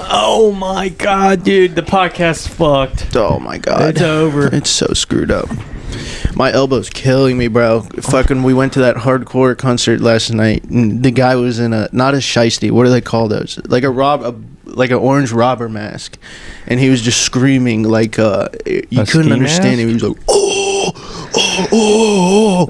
Oh my god, dude, the podcast's fucked. Oh my god, it's over. It's so screwed up. My elbow's killing me, bro. Fucking, we went to that hardcore concert last night, and the guy was in a, not a shiesty, what do they call those? Like like an orange robber mask, and he was just screaming like you couldn't understand him. He was like, oh,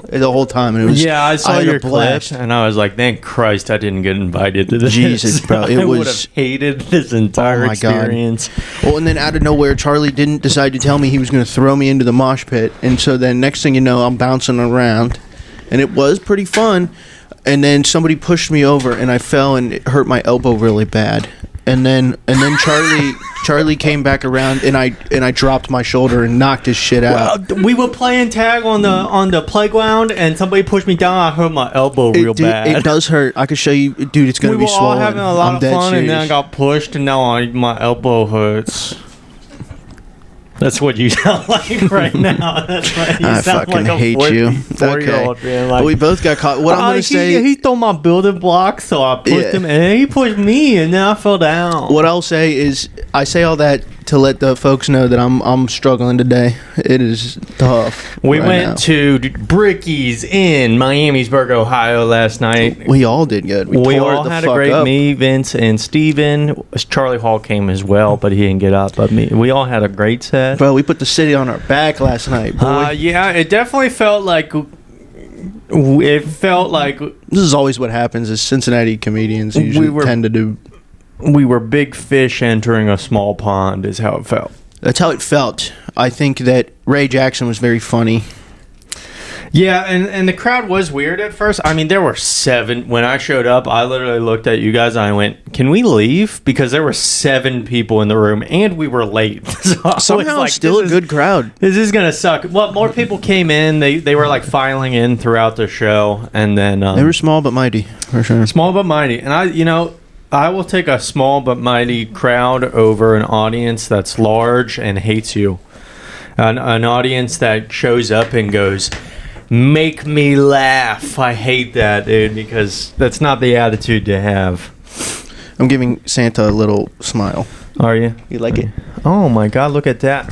the whole time. And it was, I saw your clip, and I was like, thank Christ I didn't get invited to this. Jesus, bro, I would have hated this entire experience. God. Well, and then out of nowhere, Charlie didn't decide to tell me he was going to throw me into the mosh pit, and so then next thing you know, I'm bouncing around, and it was pretty fun. And then somebody pushed me over, and I fell and it hurt my elbow really bad. And then Charlie came back around, and I dropped my shoulder and knocked his shit out. Well, we were playing tag on the playground, and somebody pushed me down. I hurt my elbow real bad. It does hurt. I could show you, dude. It's gonna be swollen. We were all having a lot of fun, and then I got pushed, and now my elbow hurts. That's what you sound like right now. That's right. I fucking hate you. Four-year-old being like, we both got caught. What I'm gonna say? He stole my building blocks, so I pushed him, and he pushed me, and then I fell down. What I'll say is, I say all that to let the folks know that I'm struggling today. It is tough. We went to Bricky's in Miamisburg, Ohio last night. We all did good. We all had a great me, Vince, and Steven. Charlie Hall came as well, but he didn't get up. But we all had a great set. Bro, we put the city on our back last night, boy. Yeah, it definitely felt like... This is always what happens is Cincinnati comedians usually tend to do... We were big fish entering a small pond is how it felt. That's how it felt. I think that Ray Jackson was very funny. Yeah, and the crowd was weird at first. I mean, there were 7. When I showed up, I literally looked at you guys and I went, can we leave? Because there were 7 people in the room and we were late. So somehow like, still a good crowd. This is going to suck. Well, more people came in. They were like filing in throughout the show. And then... they were small but mighty, for sure. Small but mighty. And I will take a small but mighty crowd over an audience that's large and hates you. An audience that shows up and goes... Make me laugh. I hate that, dude, because that's not the attitude to have. I'm giving Santa a little smile. Are you? You like it? Oh my God! Look at that.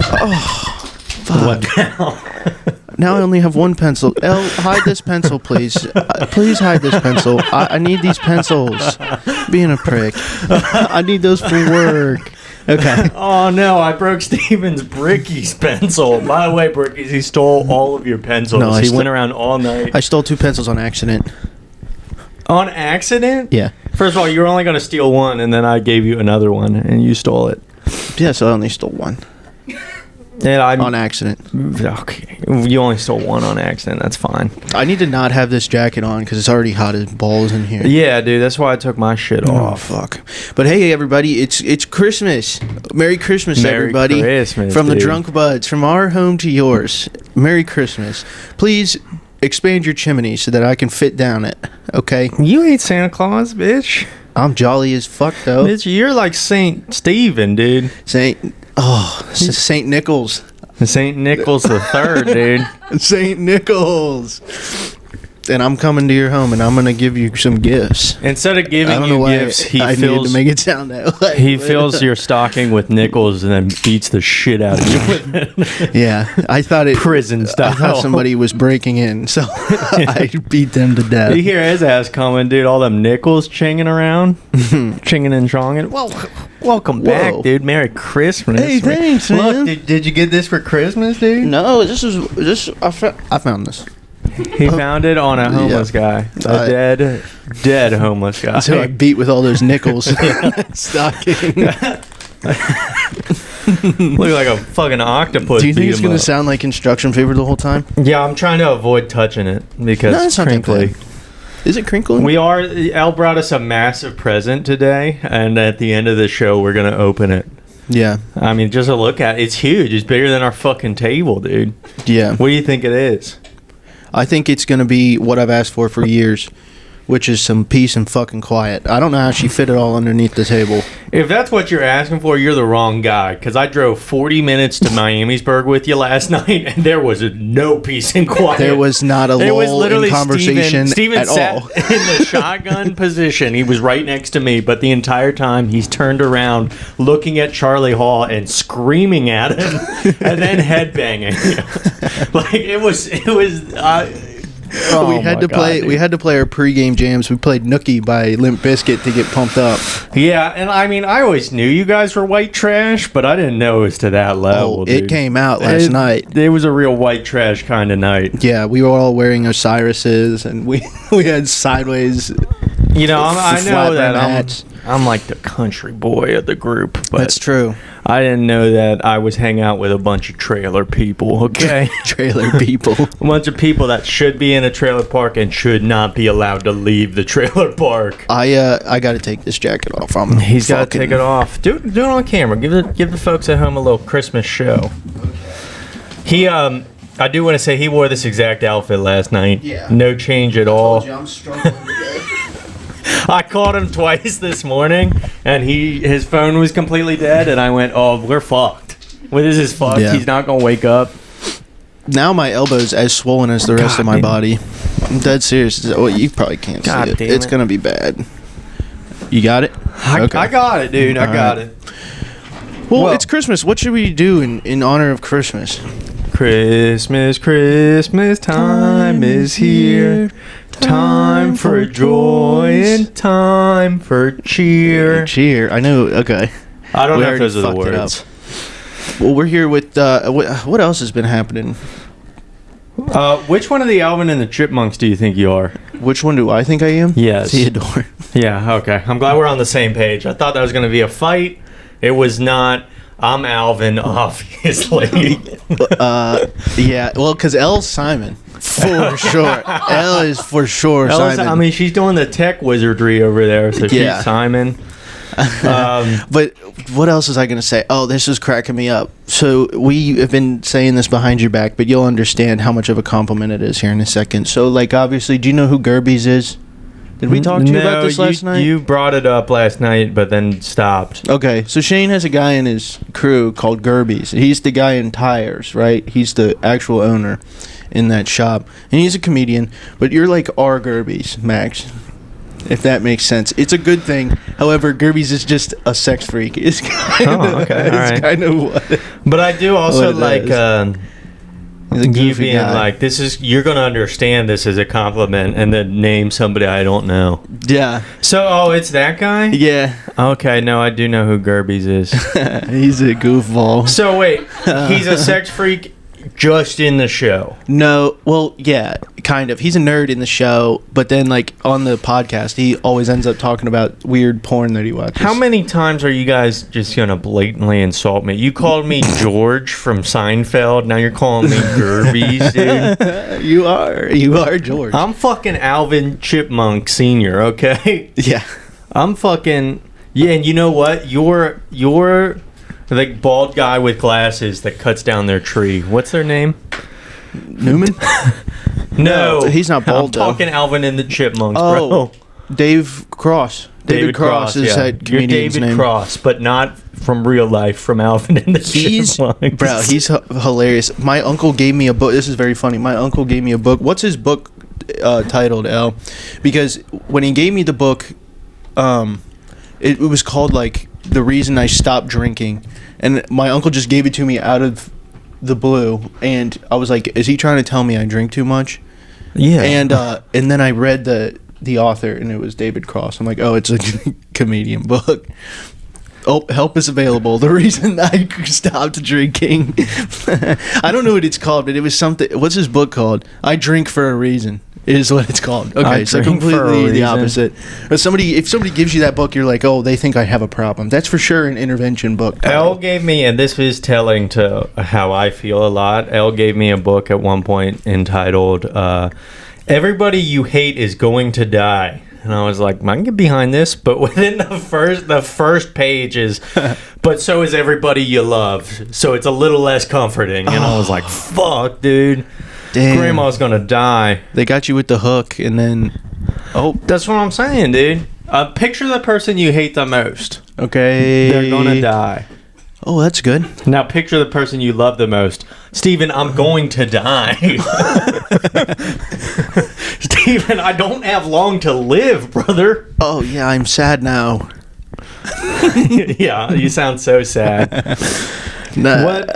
Oh, fuck. What now? Now I only have one pencil. Elle, hide this pencil, please. Please hide this pencil. I need these pencils. Being a prick. I need those for work. Okay. Oh no, I broke Steven's Bricky's pencil. By the way, Bricky's, he stole all of your pencils. No, he went around all night. I stole 2 pencils on accident. On accident? Yeah. First of all, you were only going to steal one, and then I gave you another one, and you stole it. Yeah, so I only stole 1. On accident. Okay. You only stole 1 on accident. That's fine. I need to not have this jacket on because it's already hot as balls in here. Yeah, dude. That's why I took my shit off. Oh, fuck. But hey, everybody. It's Christmas. Merry Christmas, everybody. Merry Christmas, from the Drunk Buds. From our home to yours. Merry Christmas. Please expand your chimney so that I can fit down it. Okay? You ain't Santa Claus, bitch. I'm jolly as fuck, though. Bitch, you're like Saint Stephen, dude. Saint Nichols. Saint Nichols the Third, dude. Saint Nichols. And I'm coming to your home, and I'm gonna give you some gifts. Instead of giving you gifts, I needed to make it sound that way. He fills your stocking with nickels and then beats the shit out of you with it. Yeah, I thought prison style. I thought somebody was breaking in, so I beat them to death. You hear his ass coming, dude. All them nickels chinging around, chinging and chonging. Well, welcome back, dude. Merry Christmas. Hey, thanks, man. Look, did you get this for Christmas, dude? No, I found this. He found it on a homeless guy. A dead homeless guy. So I beat with all those nickels. Stocking. Look like a fucking octopus. Do you think it's going to sound like construction paper the whole time? Yeah, I'm trying to avoid touching it because it's crinkly. Is it crinkling? Elle brought us a massive present today, and at the end of the show, we're going to open it. Yeah. I mean, just a look at it. It's huge. It's bigger than our fucking table, dude. Yeah. What do you think it is? I think it's going to be what I've asked for years. which is some peace and fucking quiet. I don't know how she fit it all underneath the table. If that's what you're asking for, you're the wrong guy. Because I drove 40 minutes to Miamisburg with you last night, and there was no peace and quiet. There was not a lull in conversation Steven at sat all. in the shotgun position. He was right next to me, but the entire time he's turned around, looking at Charlie Hall and screaming at him, and then headbanging. Like it was. We had to play our pregame jams. We played Nookie by Limp Bizkit to get pumped up. Yeah, and I mean, I always knew you guys were white trash, but I didn't know it was to that level. It came out last night. It was a real white trash kind of night. Yeah, we were all wearing Osiris's, and we had sideways. You know, I know that hats. I'm like the country boy of the group, but That's true. I didn't know that I was hanging out with a bunch of trailer people, okay? Trailer people. A bunch of people that should be in a trailer park and should not be allowed to leave the trailer park. I got to take this jacket off. He's got to take it off. Do it on camera. Give the folks at home a little Christmas show. I do want to say he wore this exact outfit last night. Yeah. No change at all. I'm struggling today. I called him twice this morning, and his phone was completely dead, and I went, "Oh, we're fucked. Well, this is fucked. Yeah. He's not gonna wake up." Now my elbow's as swollen as the rest of my body. I'm dead serious. Well, you probably can't see it. It's gonna be bad. You got it? I got it, dude. I got it. Well, it's Christmas. What should we do in honor of Christmas? Christmas time is here. Time for joy and time for cheer. Cheer. I know. Okay. I don't We know if already those are the fucked it words. Well, we're here with what else has been happening? Which one of the Alvin and the Chipmunks do you think you are? Which one do I think I am? Yes. Theodore. Yeah, okay. I'm glad we're on the same page. I thought that was going to be a fight. It was not. I'm Alvin, obviously. Yeah. Well, because L's Simon. For sure. L is for sure Simon. I mean, she's doing the tech wizardry over there, so Yeah. she's Simon. But what else was I going to say? Oh, this is cracking me up. So we have been saying this behind your back, but you'll understand how much of a compliment it is here in a second. So, like, obviously, do you know who Gerbies is? Did we talk to you about this last night? You brought it up last night, but then stopped. Okay, so Shane has a guy in his crew called Gerbies. He's the guy in tires, right? He's the actual owner in that shop. And he's a comedian, but you're like our Gerbies, Max. If that makes sense. It's a good thing. However, Gerbies is just a sex freak. It's kind of what. But I do also like He's a you goofy being guy. like, you're going to understand this as a compliment and then name somebody I don't know. Yeah. So, it's that guy? Yeah. Okay, no, I do know who Gerbies is. He's a goofball. So, wait, he's a sex freak just in the show? No, well, yeah, kind of. He's a nerd in the show, but then, like, on the podcast, he always ends up talking about weird porn that he watches. How many times are you guys just going to blatantly insult me? You called me George from Seinfeld, now you're calling me Gerbies, dude. You are George. I'm fucking Alvin Chipmunk Sr., okay? Yeah. I'm fucking... Yeah, and you know what? You're the bald guy with glasses that cuts down their tree. What's their name? Newman? No. He's not bald, I'm talking Alvin and the Chipmunks, Oh, bro. Dave Cross. David Cross is that comedian's You're David name. Cross, but not from real life, from Alvin and the Chipmunks. Bro, he's hilarious. My uncle gave me a book. This is very funny. My uncle gave me a book. What's his book titled, L? Because when he gave me the book, it was called, like, The Reason I Stopped Drinking. And my uncle just gave it to me out of the blue. And I was like, is he trying to tell me I drink too much? Yeah. And then I read the author, and it was David Cross. I'm like, oh, it's a comedian book. Oh, help is available. The reason I stopped drinking. I don't know what it's called, but it was something. What's his book called? I Drink for a Reason is what it's called. Okay, so completely the opposite. But if somebody gives you that book, you're like, oh, they think I have a problem. That's for sure an intervention book. Elle gave me, and this is telling to how I feel a lot, Elle gave me a book at one point entitled Everybody You Hate Is Going to Die. And I was like, I can get behind this, but within the first page is, but so is everybody you love. So it's a little less comforting. And I was like, fuck, dude. Damn. Grandma's gonna die. They got you with the hook, and then Oh, That's what I'm saying, dude. Picture the person you hate the most. okay. They're gonna die. Oh, that's good. Now picture the person you love the most. Steven, I'm going to die. Steven, I don't have long to live, brother. Oh, yeah, I'm sad now. Yeah, you sound so sad. Nah, What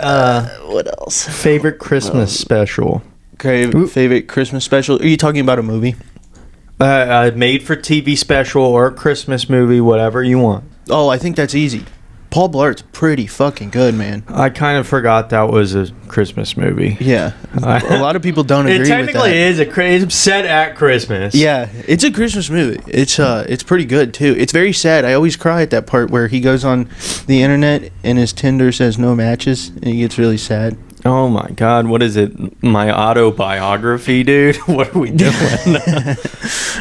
what else? favorite Christmas special? Okay, favorite Christmas special? Are you talking about a movie? Made for TV special or a Christmas movie, whatever you want. Oh, I think that's easy. Paul Blart's pretty fucking good, man. I kind of forgot that was a Christmas movie. Yeah. A lot of people don't agree It with technically that. is it's set at Christmas. Yeah, it's a Christmas movie. It's pretty good too. It's very sad. I always cry at that part where he goes on the internet and his Tinder says no matches, and he gets really sad. Oh my God, what is it? My autobiography, dude? What are we doing?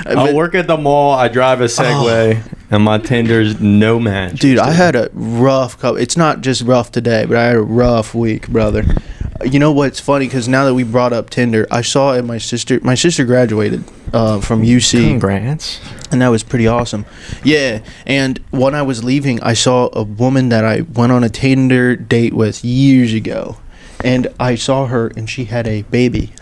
I work at the mall, I drive a Segway, and my Tinder's no match. Dude, I had a rough couple. It's not just rough today, but I had a rough week, brother. You know what's funny? Because now that we brought up Tinder, I saw it. My sister graduated from UC. Congrats. And that was pretty awesome. Yeah, and when I was leaving, I saw a woman that I went on a Tinder date with years ago. And I saw her, and she had a baby.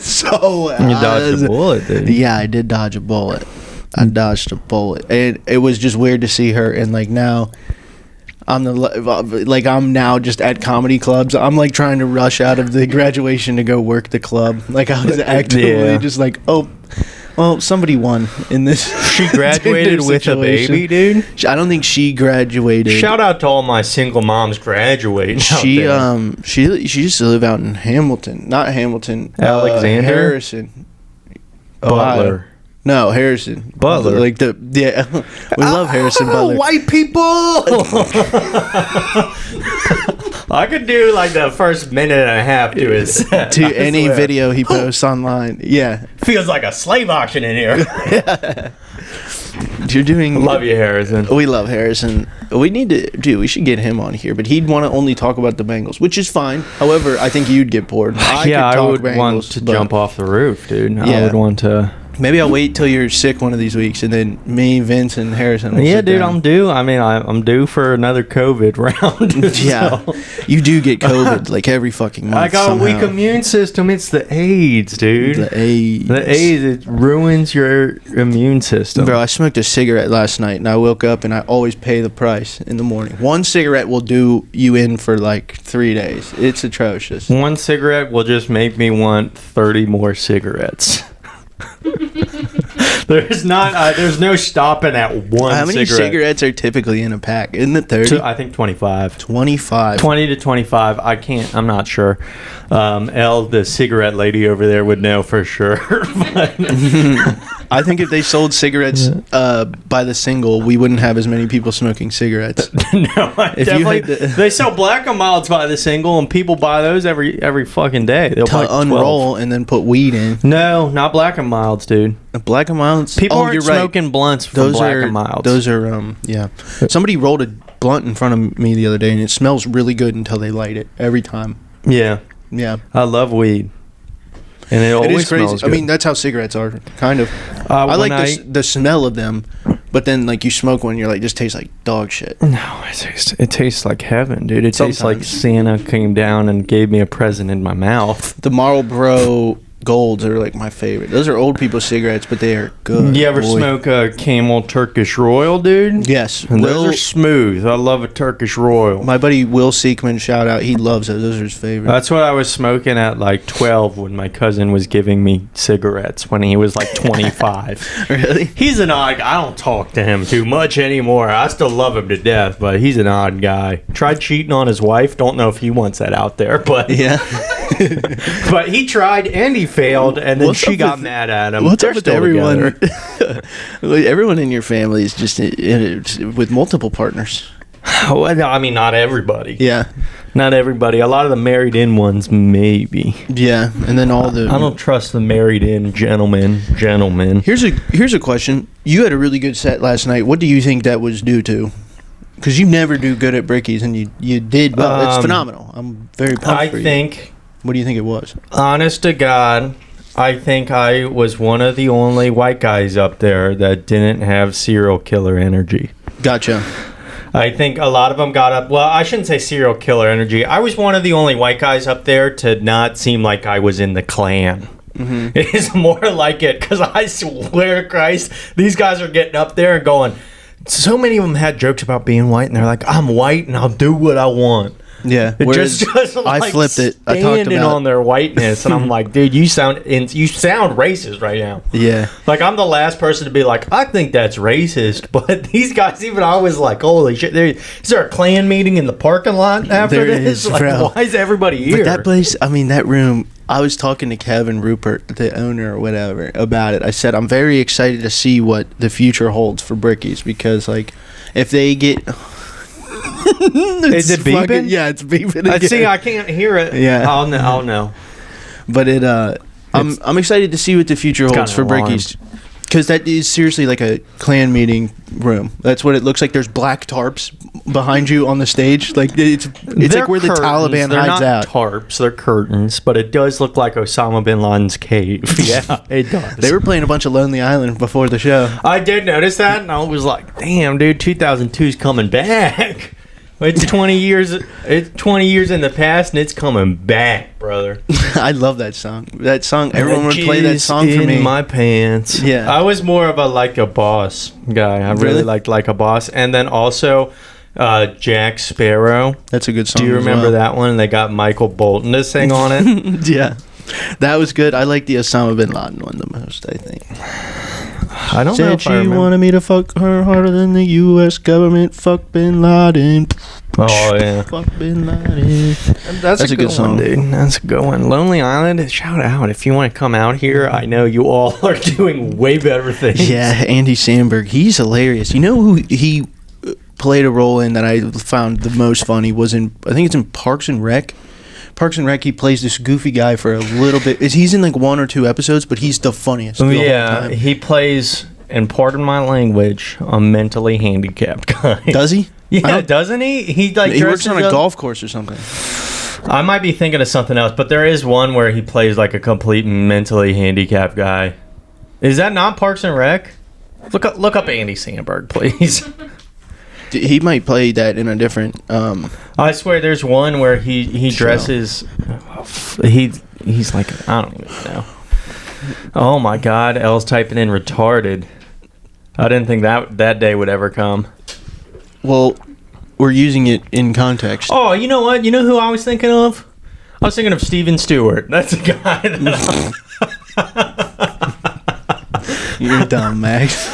So You dodged a bullet, dude. yeah, I did dodge a bullet. I dodged a bullet, and it was just weird to see her. And like now, I'm now just at comedy clubs. I'm like trying to rush out of the graduation to go work the club. Like I was actively just like, oh, well, somebody won in this. She graduated with a baby, dude. I don't think she graduated. Shout out to all my single moms graduating. She used to live out in Hamilton, not Hamilton, Alexander? Harrison, Butler. Ohio. No, Harrison. Butler. Like we love Harrison Butler. White people. I could do like the first minute and a half to his set. To I any swear. video he posts online. Yeah. Feels like a slave auction in here. You're doing. Love you, Harrison. We love Harrison. We should get him on here, but he'd want to only talk about the Bengals, which is fine. However, I think you'd get bored. I would want to jump off the roof, dude. I would want to. Maybe I'll wait till you're sick one of these weeks, and then me, Vince, and Harrison will Yeah, sit dude, down. I'm due. I mean, I'm due for another COVID round. Yeah, so. you do get COVID like every fucking month. I got somehow. a weak immune system. It's the AIDS, dude. The AIDS. The AIDS, it ruins your immune system. Bro, I smoked a cigarette last night, and I woke up, and I always pay the price in the morning. One cigarette will do you in for like 3 days. It's atrocious. One cigarette will just make me want 30 more cigarettes. There's no stopping at one cigarette. How many cigarettes are typically in a pack? Isn't it 30? I think 25. 25. 20 to 25. I'm not sure. The cigarette lady over there would know for sure. I think if they sold cigarettes by the single, we wouldn't have as many people smoking cigarettes. No, they sell black and milds by the single, and people buy those every fucking day. They'll buy To unroll and then put weed in. No, not black and milds, dude. Black and milds. People aren't you're right. smoking blunts from black and milds. Those are yeah. Somebody rolled a blunt in front of me the other day, and it smells really good until they light it every time. Yeah, Yeah. I love weed, and it always is crazy. smells I good. mean, that's how cigarettes are, kind of. I when like the smell of them, but then like you smoke one, you're like, just tastes like dog shit. No, it tastes like heaven, dude. It tastes like Sometimes. Santa came down and gave me a present in my mouth. The Marlboro Golds are like my favorite. Those are old people cigarettes, but they are good. You ever boy. smoke a Camel Turkish Royal, dude? Yes. And those are smooth. I love a Turkish Royal. My buddy Will Seekman, shout out. He loves those. Those are his favorite. That's what I was smoking at like 12 when my cousin was giving me cigarettes when he was like 25. Really? He's an odd guy. I don't talk to him too much anymore. I still love him to death, but he's an odd guy. Tried cheating on his wife. Don't know if he wants that out there, but Yeah. but he tried and he failed, and then What's she up got with- mad at him. What's They're up with still everyone? together. Everyone in your family is just with multiple partners. Well, I mean, not everybody. Yeah. Not everybody. A lot of the married-in ones, maybe. Yeah. And then all the. I don't trust the married-in gentlemen. Here's a question. You had a really good set last night. What do you think that was due to? Because you never do good at Brickies, and you did well. It's phenomenal. I'm very pumped I for you. think, What do you think it was? honest to God, I think I was one of the only white guys up there that didn't have serial killer energy. Gotcha. I think a lot of them got up. Well, I shouldn't say serial killer energy. I was one of the only white guys up there to not seem like I was in the Klan. Mm-hmm. It's more like it, because I swear to Christ, these guys are getting up there and going. So many of them had jokes about being white, and they're like, "I'm white, and I'll do what I want." Yeah, it just like I flipped it. I talked about on their whiteness, and I'm like, dude, you sound racist right now. Yeah, like I'm the last person to be like, I think that's racist, but these guys, even I was like, holy shit, is there a Klan meeting in the parking lot after there this? Is, like, bro. Why is everybody here? But that place, I mean, that room. I was talking to Kevin Rupert, the owner or whatever, about it. I said I'm very excited to see what the future holds for Bricky's, because like if they get. Is it beeping? Yeah, it's beeping again. See, I can't hear it. Yeah, I'll know. But I'm excited to see what the future holds for Bricky's, because that is seriously like a Klan meeting room. That's what it looks like. There's black tarps behind you on the stage. Like it's like where the Taliban hides out. They're not tarps, they're curtains, but it does look like Osama bin Laden's cave. Yeah, it does. They were playing a bunch of Lonely Island before the show. I did notice that, and I was like, damn, dude, 2002's coming back. It's 20 years. It's 20 years in the past, and it's coming back, brother. I love that song. That song, everyone would play that song for me. In my pants. Yeah, I was more of a Like a Boss guy. I really liked Like a Boss, and then also Jack Sparrow. That's a good song. Do you remember that one? They got Michael Bolton to sing on it. Yeah, that was good. I like the Osama bin Laden one the most, I think. I don't know if she wanted me to fuck her harder than the U.S. government. Fuck bin Laden. Oh, yeah. Fuck bin Laden. That's a good song, dude. That's a good one. Lonely Island, shout out. If you want to come out here, I know you all are doing way better things. Yeah, Andy Samberg. He's hilarious. You know who he played a role in that I found the most funny was in, I think it's in Parks and Rec. Parks and Rec, he plays this goofy guy for a little bit. He's in like 1 or 2 episodes, but he's the funniest. Oh, yeah, he plays, and pardon my language, a mentally handicapped guy. Does he? Yeah, doesn't he? He works on a golf course or something. I might be thinking of something else, but there is one where he plays like a complete mentally handicapped guy. Is that not Parks and Rec? Look up Andy Samberg, please. He might play that in a different. I swear, there's one where he dresses. He's like, I don't even know. Oh my God, Elle's typing in retarded. I didn't think that day would ever come. Well, we're using it in context. Oh, you know what? You know who I was thinking of? I was thinking of Steven Stewart. That's a guy that You're dumb, Max.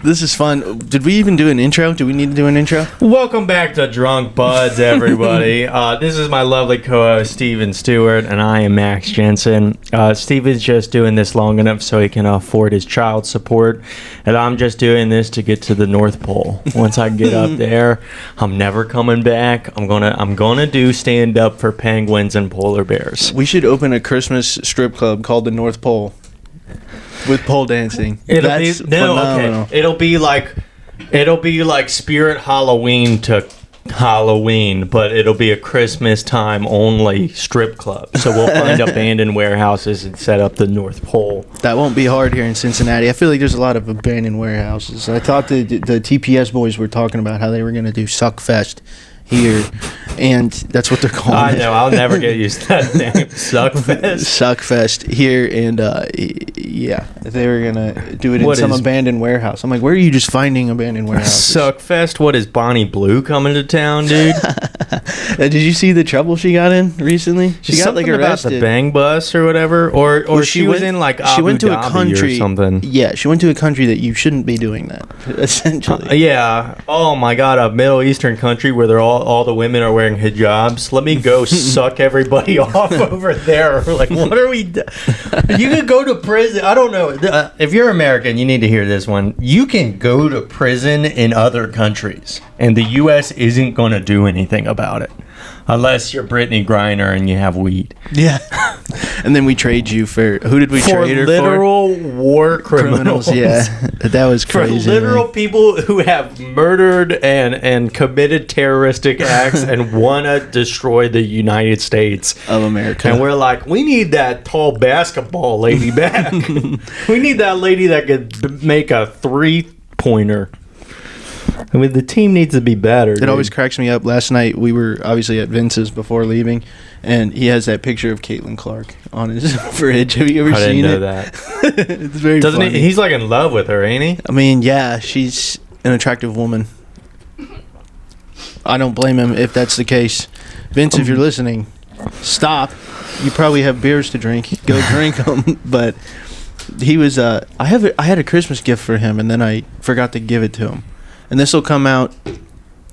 This is fun. Did we even do an intro? Do we need to do an intro? Welcome back to Drunk Buds, everybody. This is my lovely co-host, Steven Stewart, and I am Max Jensen. Steven's just doing this long enough so he can afford his child support, and I'm just doing this to get to the North Pole. Once I get up there, I'm never coming back. I'm gonna do stand up for penguins and polar bears. We should open a Christmas strip club called the North Pole. With pole dancing. It'll be like Spirit Halloween to Halloween, but it'll be a Christmas time only strip club. So we'll find abandoned warehouses and set up the North Pole. That won't be hard here in Cincinnati. I feel like there's a lot of abandoned warehouses. I thought the TPS boys were talking about how they were going to do Suckfest here, and that's what they're calling it. I know, I'll never get used to that name. Suckfest. Suckfest here, and yeah, they were gonna do it in some abandoned warehouse. I'm like, where are you just finding abandoned warehouses? Suckfest? What is Bonnie Blue coming to town, dude? Did you see the trouble she got in recently? She got like arrested. About the bang bus or whatever, or she was in like Abu Dhabi or something. Yeah, she went to a country that you shouldn't be doing that. Essentially. Yeah. Oh my God, a Middle Eastern country where they're all the women are wearing hijabs. Let me go suck everybody off over there. Like, what are we? You could go to prison. I don't know. If you're American, you need to hear this one. You can go to prison in other countries, and the U.S. isn't going to do anything about it. Unless you're Brittany Griner and you have weed. Yeah. And then we trade you for, who did we trade her for? Literal war criminals. Yeah. That was crazy. For literal people who have murdered and committed terroristic acts and want to destroy the United States of America. And we're like, we need that tall basketball lady back. We need that lady that could make a 3-pointer. I mean, the team needs to be better. It always cracks me up. Last night, we were obviously at Vince's before leaving, and he has that picture of Caitlin Clark on his fridge. Have you ever seen it? I didn't know that. It's very funny. He's like in love with her, ain't he? I mean, yeah, she's an attractive woman. I don't blame him if that's the case. Vince, if you're listening, stop. You probably have beers to drink. Go drink them. But he was. I had a Christmas gift for him, and then I forgot to give it to him. And this will come out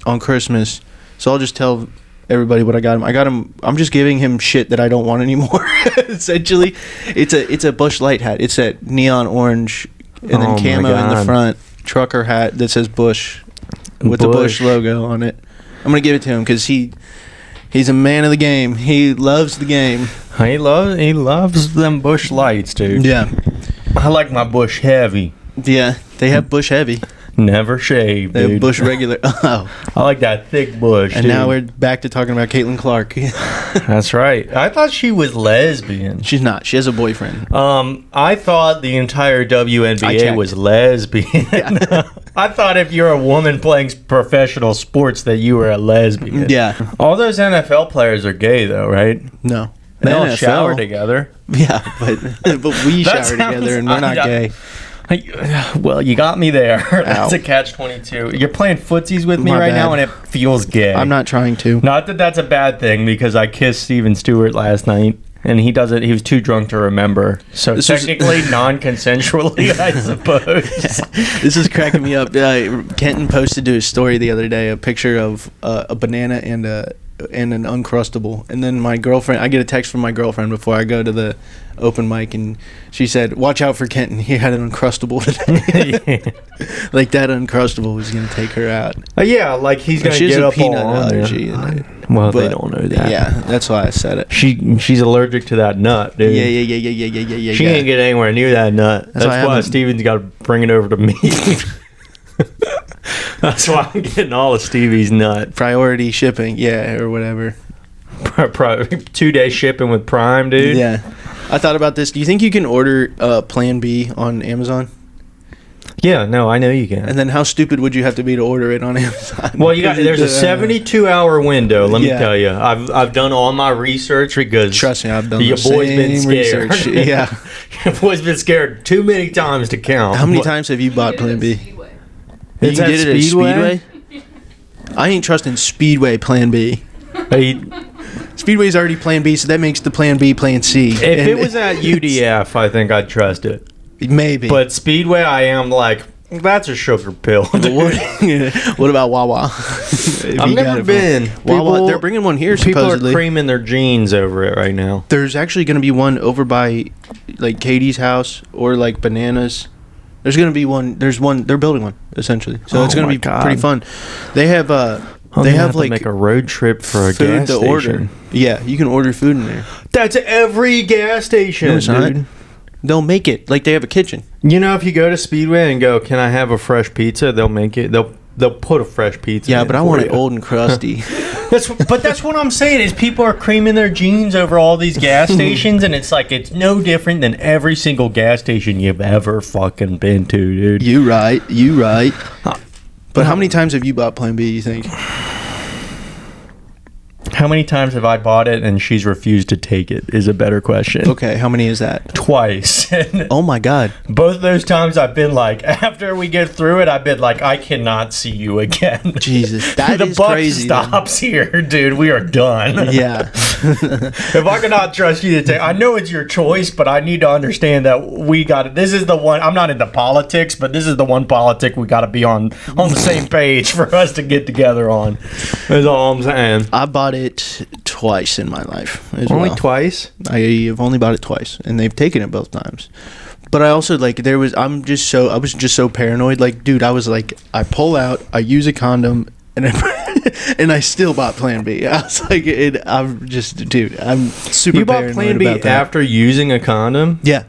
on Christmas, so I'll just tell everybody what I got him. I'm just giving him shit that I don't want anymore. Essentially, it's a Busch Light hat. It's that neon orange and then camo in the front trucker hat that says Busch with the Busch logo on it. I'm gonna give it to him because he's a man of the game. He loves the game. He loves them Busch Lights, dude. Yeah, I like my Busch Heavy. Yeah, they have Busch Heavy. Never shave, They dude. have Busch Regular. Oh. I like that thick Busch, And dude. now we're back to talking about Caitlin Clark. That's right. I thought she was lesbian. She's not. She has a boyfriend. I thought the entire WNBA was lesbian. I thought if you're a woman playing professional sports that you were a lesbian. Yeah. All those NFL players are gay, though, right? No. They all NFL. shower together. Yeah, but we shower together and we're not gay. Well, you got me there. That's a catch-22. You're playing footsies with me right now, and it feels gay. I'm not trying to. Not that that's a bad thing, because I kissed Stewart last night, and he was too drunk to remember. So this technically non-consensually, I suppose. This is cracking me up. Kenton posted to his story the other day a picture of a banana and an Uncrustable, and then my girlfriend, I get a text from my girlfriend before I go to the open mic, and she said, watch out for Kenton, he had an Uncrustable today. Like that Uncrustable was gonna take her out. Yeah, like he's gonna get up peanut all allergy. Well, they don't know that. Yeah, that's why I said it. She's allergic to that nut, dude. Yeah. She ain't get anywhere near that nut. That's why Steven's got to bring it over to me. That's why I'm getting all of Stevie's nut. Priority shipping, yeah, or whatever. 2-day shipping with Prime, dude. Yeah. I thought about this. Do you think you can order Plan B on Amazon? Yeah, no, I know you can. And then how stupid would you have to be to order it on Amazon? Well, there's a 72-hour window. Let me tell you, I've done all my research because trust me, I've done your boy's been scared. Research. Yeah, your boy's been scared too many times to count. How many times have you bought Plan B? You can get it at Speedway? I ain't trusting Speedway Plan B. Speedway's already Plan B, so that makes the Plan B Plan C. If it was at UDF, I think I'd trust it. Maybe. But Speedway, I am like, that's a sugar pill. What about Wawa? I've never been. Wawa, they're bringing one here, supposedly. People are creaming their jeans over it right now. There's actually going to be one over by, like, Katie's house or, like, Bananas. There's going to be one. There's one. They're building one, essentially. So it's going to be pretty fun. They have like make a road trip for a gas station. Order. Yeah, you can order food in there. That's every gas station, no, it's dude. Not. They'll make it like they have a kitchen. You know, if you go to Speedway and go, "Can I have a fresh pizza?" They'll make it. They'll put a fresh pizza. Yeah, but I want it old and crusty. That's what I'm saying is people are creaming their jeans over all these gas stations, and it's like it's no different than every single gas station you've ever fucking been to, dude. You right. But how many times have you bought Plan B, you think? How many times have I bought it and she's refused to take it is a better question. Okay, how many is that? Twice. Oh my God. Both those times I've been like, after we get through it, I've been like, I cannot see you again. Jesus, that is crazy. The buck stops here, dude. We are done. Yeah. If I cannot trust you to take, I know it's your choice, but I need to understand that we got it. This is the one, I'm not into politics, but this is the one politic we got to be on the same page for us to get together on. That's all I'm saying. I bought it twice in my life. Only twice? I have only bought it twice, and they've taken it both times. But I also I was just so paranoid. Like, dude, I was like, I pull out, I use a condom, and And I still bought Plan B. I was like, I'm just, dude, I'm super You bought paranoid Plan B about that. after using a condom? Yeah.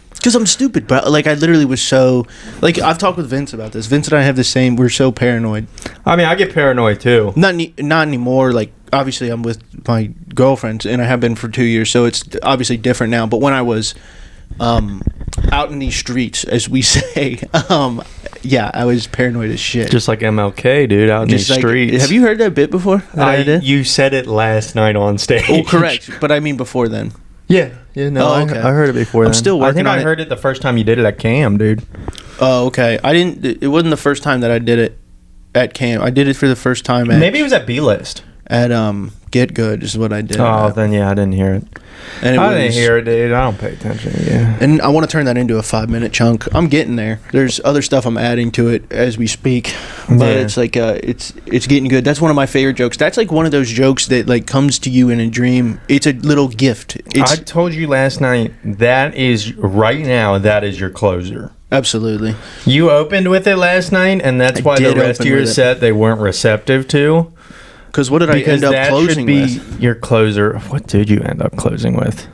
Because I'm stupid, but like I literally was so, like I've talked with Vince about this. Vince and I have the same, we're so paranoid. I mean, I get paranoid too. Not anymore. Like obviously I'm with my girlfriend and I have been for 2 years, so it's obviously different now. But when I was out in these streets, as we say, yeah, I was paranoid as shit. Just like MLK, dude, out in the streets. Have you heard that bit before? You said it last night on stage. Oh, correct. But I mean before then. Yeah, no, Oh, okay. I heard it before. I'm still working I think on I it. heard it the first time you did it at Cam, dude. Oh, okay. I didn't. It wasn't the first time that I did it at camp. I did it for the first time at Maybe it was at B-List. at Get Good is what I did. Oh, then yeah, I didn't hear it. And I didn't hear it, dude. I don't pay attention. Yeah. And I want to turn that into a 5-minute chunk. I'm getting there. There's other stuff I'm adding to it as we speak, but Yeah. it's like it's getting good. That's one of my favorite jokes. That's like one of those jokes that like comes to you in a dream. It's a little gift. I told you last night, that is right now, that is your closer. Absolutely. You opened with it last night, and that's I why the did rest of open your with it. set they weren't receptive to. Because what did I end up that closing should be with? your closer. What did you end up closing with?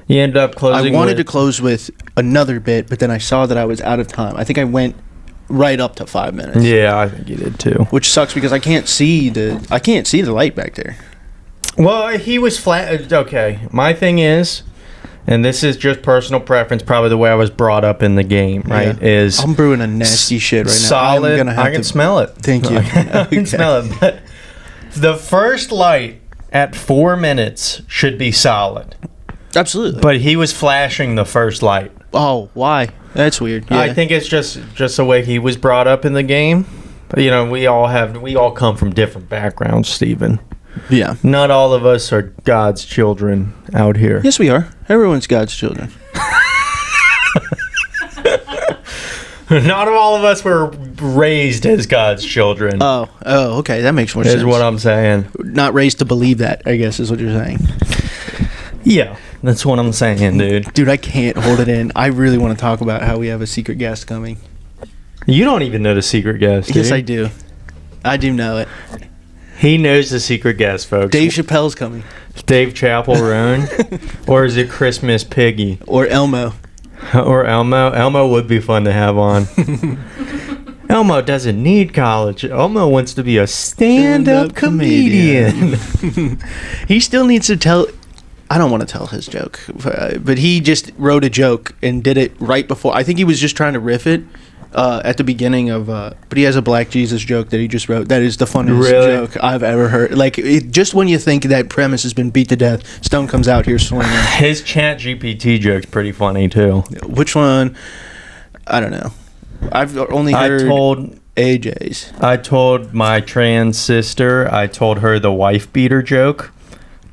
You ended up closing. I wanted to with, close with another bit, but then I saw that I was out of time. I think I went right up to 5 minutes. Yeah, I think you did too. Which sucks because I can't see the light back there. Well, he was flat. Okay, my thing is, and this is just personal preference, probably the way I was brought up in the game, right? Yeah. Is I'm brewing a nasty shit right now. solid. I'm gonna have I can to smell it. Thank you. I can smell it. But the first light at 4 minutes should be solid. Absolutely. But he was flashing the first light. Oh, why? That's weird. Yeah. I think it's just the way he was brought up in the game. But, you know, we all come from different backgrounds, Steven. Yeah. Not all of us are God's children out here. Yes, we are. Everyone's God's children. Not all of us were raised as God's children. Oh, okay. That makes more sense. Is what I'm saying. Not raised to believe that, I guess, is what you're saying. Yeah, that's what I'm saying, dude. Dude, I can't hold it in. I really want to talk about how we have a secret guest coming. You don't even know the secret guest, Yes, dude. I do. I do know it. He knows the secret guest, folks. Dave Chappelle's coming. Dave Chappell-Roan? Or is it Christmas Piggy? Or Elmo. Or Elmo? Elmo would be fun to have on. Elmo doesn't need college. Elmo wants to be a stand-up comedian. He still needs to tell... I don't want to tell his joke, but he just wrote a joke and did it right before. I think he was just trying to riff it at the beginning of... but he has a Black Jesus joke that he just wrote. That is the funniest joke I've ever heard. Like, just when you think that premise has been beat to death, Stone comes out here swinging. His Chat GPT joke's pretty funny, too. Which one? I don't know. I've only heard AJ's. I told my trans sister, I told her the wife beater joke.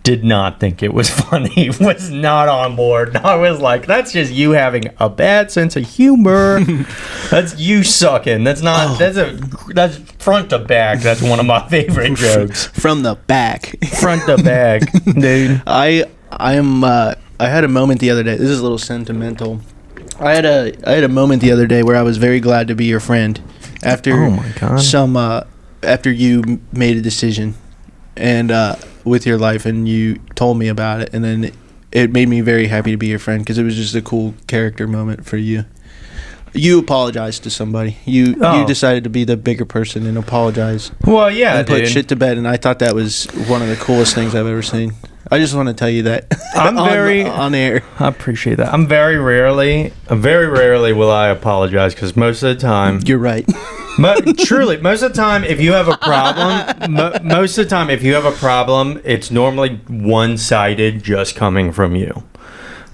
Did not think it was funny. Was not on board. I was like, that's just you having a bad sense of humor. That's you sucking. That's not. That's front to back. That's one of my favorite jokes. From the back. Front to back, dude. I had a moment the other day. This is a little sentimental. I had a moment the other day where I was very glad to be your friend after after you made a decision and with your life, and you told me about it, and then it made me very happy to be your friend because it was just a cool character moment for you. You apologized to somebody. You decided to be the bigger person and apologize. Well, yeah, and put shit to bed, and I thought that was one of the coolest things I've ever seen. I just want to tell you that. I'm on air. I appreciate that. Very rarely will I apologize because most of the time you're right. Truly, most of the time, if you have a problem, it's normally one-sided, just coming from you.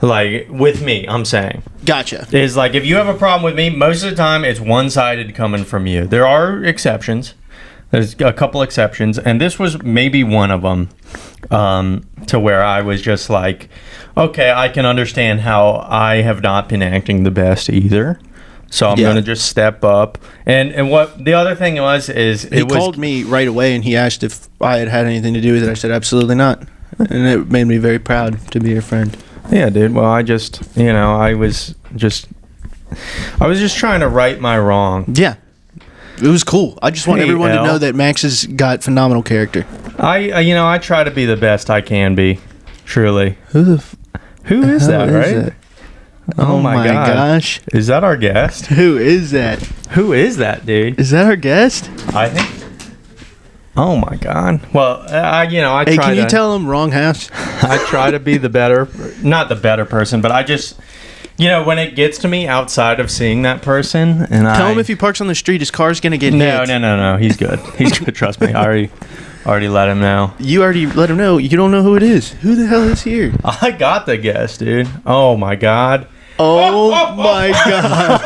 Like with me, I'm saying. Gotcha. Is like if you have a problem with me, most of the time it's one-sided coming from you. There are exceptions. There's a couple exceptions, and this was maybe one of them. To where I was just like, okay, I can understand how I have not been acting the best either. So I'm going to just step up. And what the other thing is he called me right away and he asked if I had anything to do with it. I said, absolutely not. And it made me very proud to be your friend. Yeah, dude. Well, I just, I was just trying to right my wrong. Yeah. it was cool. I just want everyone to know that Max has got phenomenal character. I try to be the best I can be. Truly. Who is that, right? That? Oh my gosh. Is that our guest? Who is that? Who is that, dude? Is that our guest? I think. Oh my God. Well, I Hey, try can you to, tell him wrong house? I try to be not the better person, but I just, when it gets to me outside of seeing that person, and Tell him if he parks on the street, his car's gonna get hit. No. He's good. He's good. Trust me. I already let him know. You already let him know. You don't know who it is. Who the hell is here? I got the guest, dude. Oh my God. Oh my God.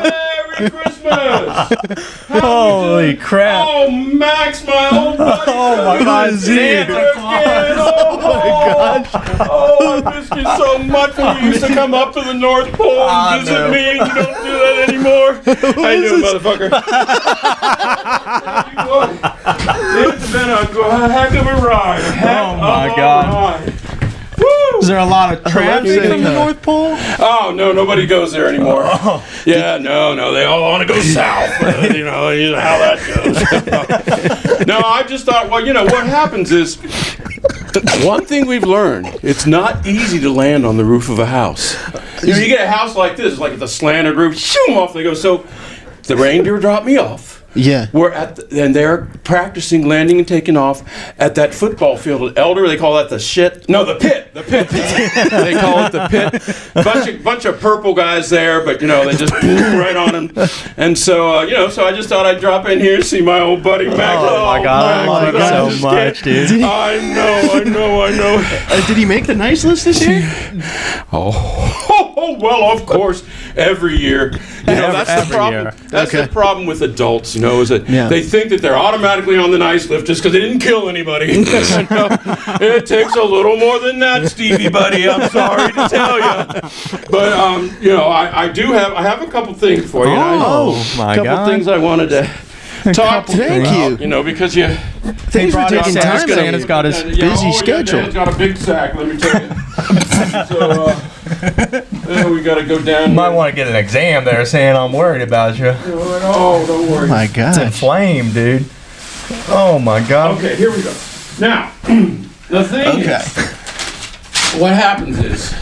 Merry Christmas! Holy crap. Oh, Max, my old buddy. Oh my God. is here? Oh my gosh. Oh, I miss you so much when you used to come up to the North Pole and visit no. me, and you don't do that anymore. I knew, motherfucker. It's been a heck of a ride. Oh my God. Woo! Is there a lot of traffic from from the North Pole? Oh, no, nobody goes there anymore. Yeah, no, they all want to go south. You know how that goes. No, I just thought, well, what happens is, one thing we've learned, it's not easy to land on the roof of a house. You get a house like this, like the slanted roof, shoom, off they go. So the reindeer dropped me off. Yeah. We're and they're practicing landing and taking off at that football field at Elder. They call that the shit. No, the pit. The pit. They call it the pit. Bunch of purple guys there, but they just boom right on them. And so so I just thought I'd drop in here and see my old buddy Max. Oh my God! my Thank God. you so much, dude. I know. Did he make the nice list this year? Oh, well, of course, every year. That's the every problem. year. That's the problem with adults, is that Yeah. they think that they're automatically on the nice list just because they didn't kill anybody. It takes a little more than that, Stevie buddy. I'm sorry to tell you. But I have a couple things for you. Oh my couple God! things I wanted to talk to Thank you. you. Because you. Things were taking time. Santa's got his busy schedule. Dan's got a big sack, let me tell you. So we got to go down. You might want to get an exam there, saying I'm worried about you. Oh, don't worry. Oh my It's God. inflamed, dude. Oh my God. Okay, here we go. Now, the thing is, what happens is,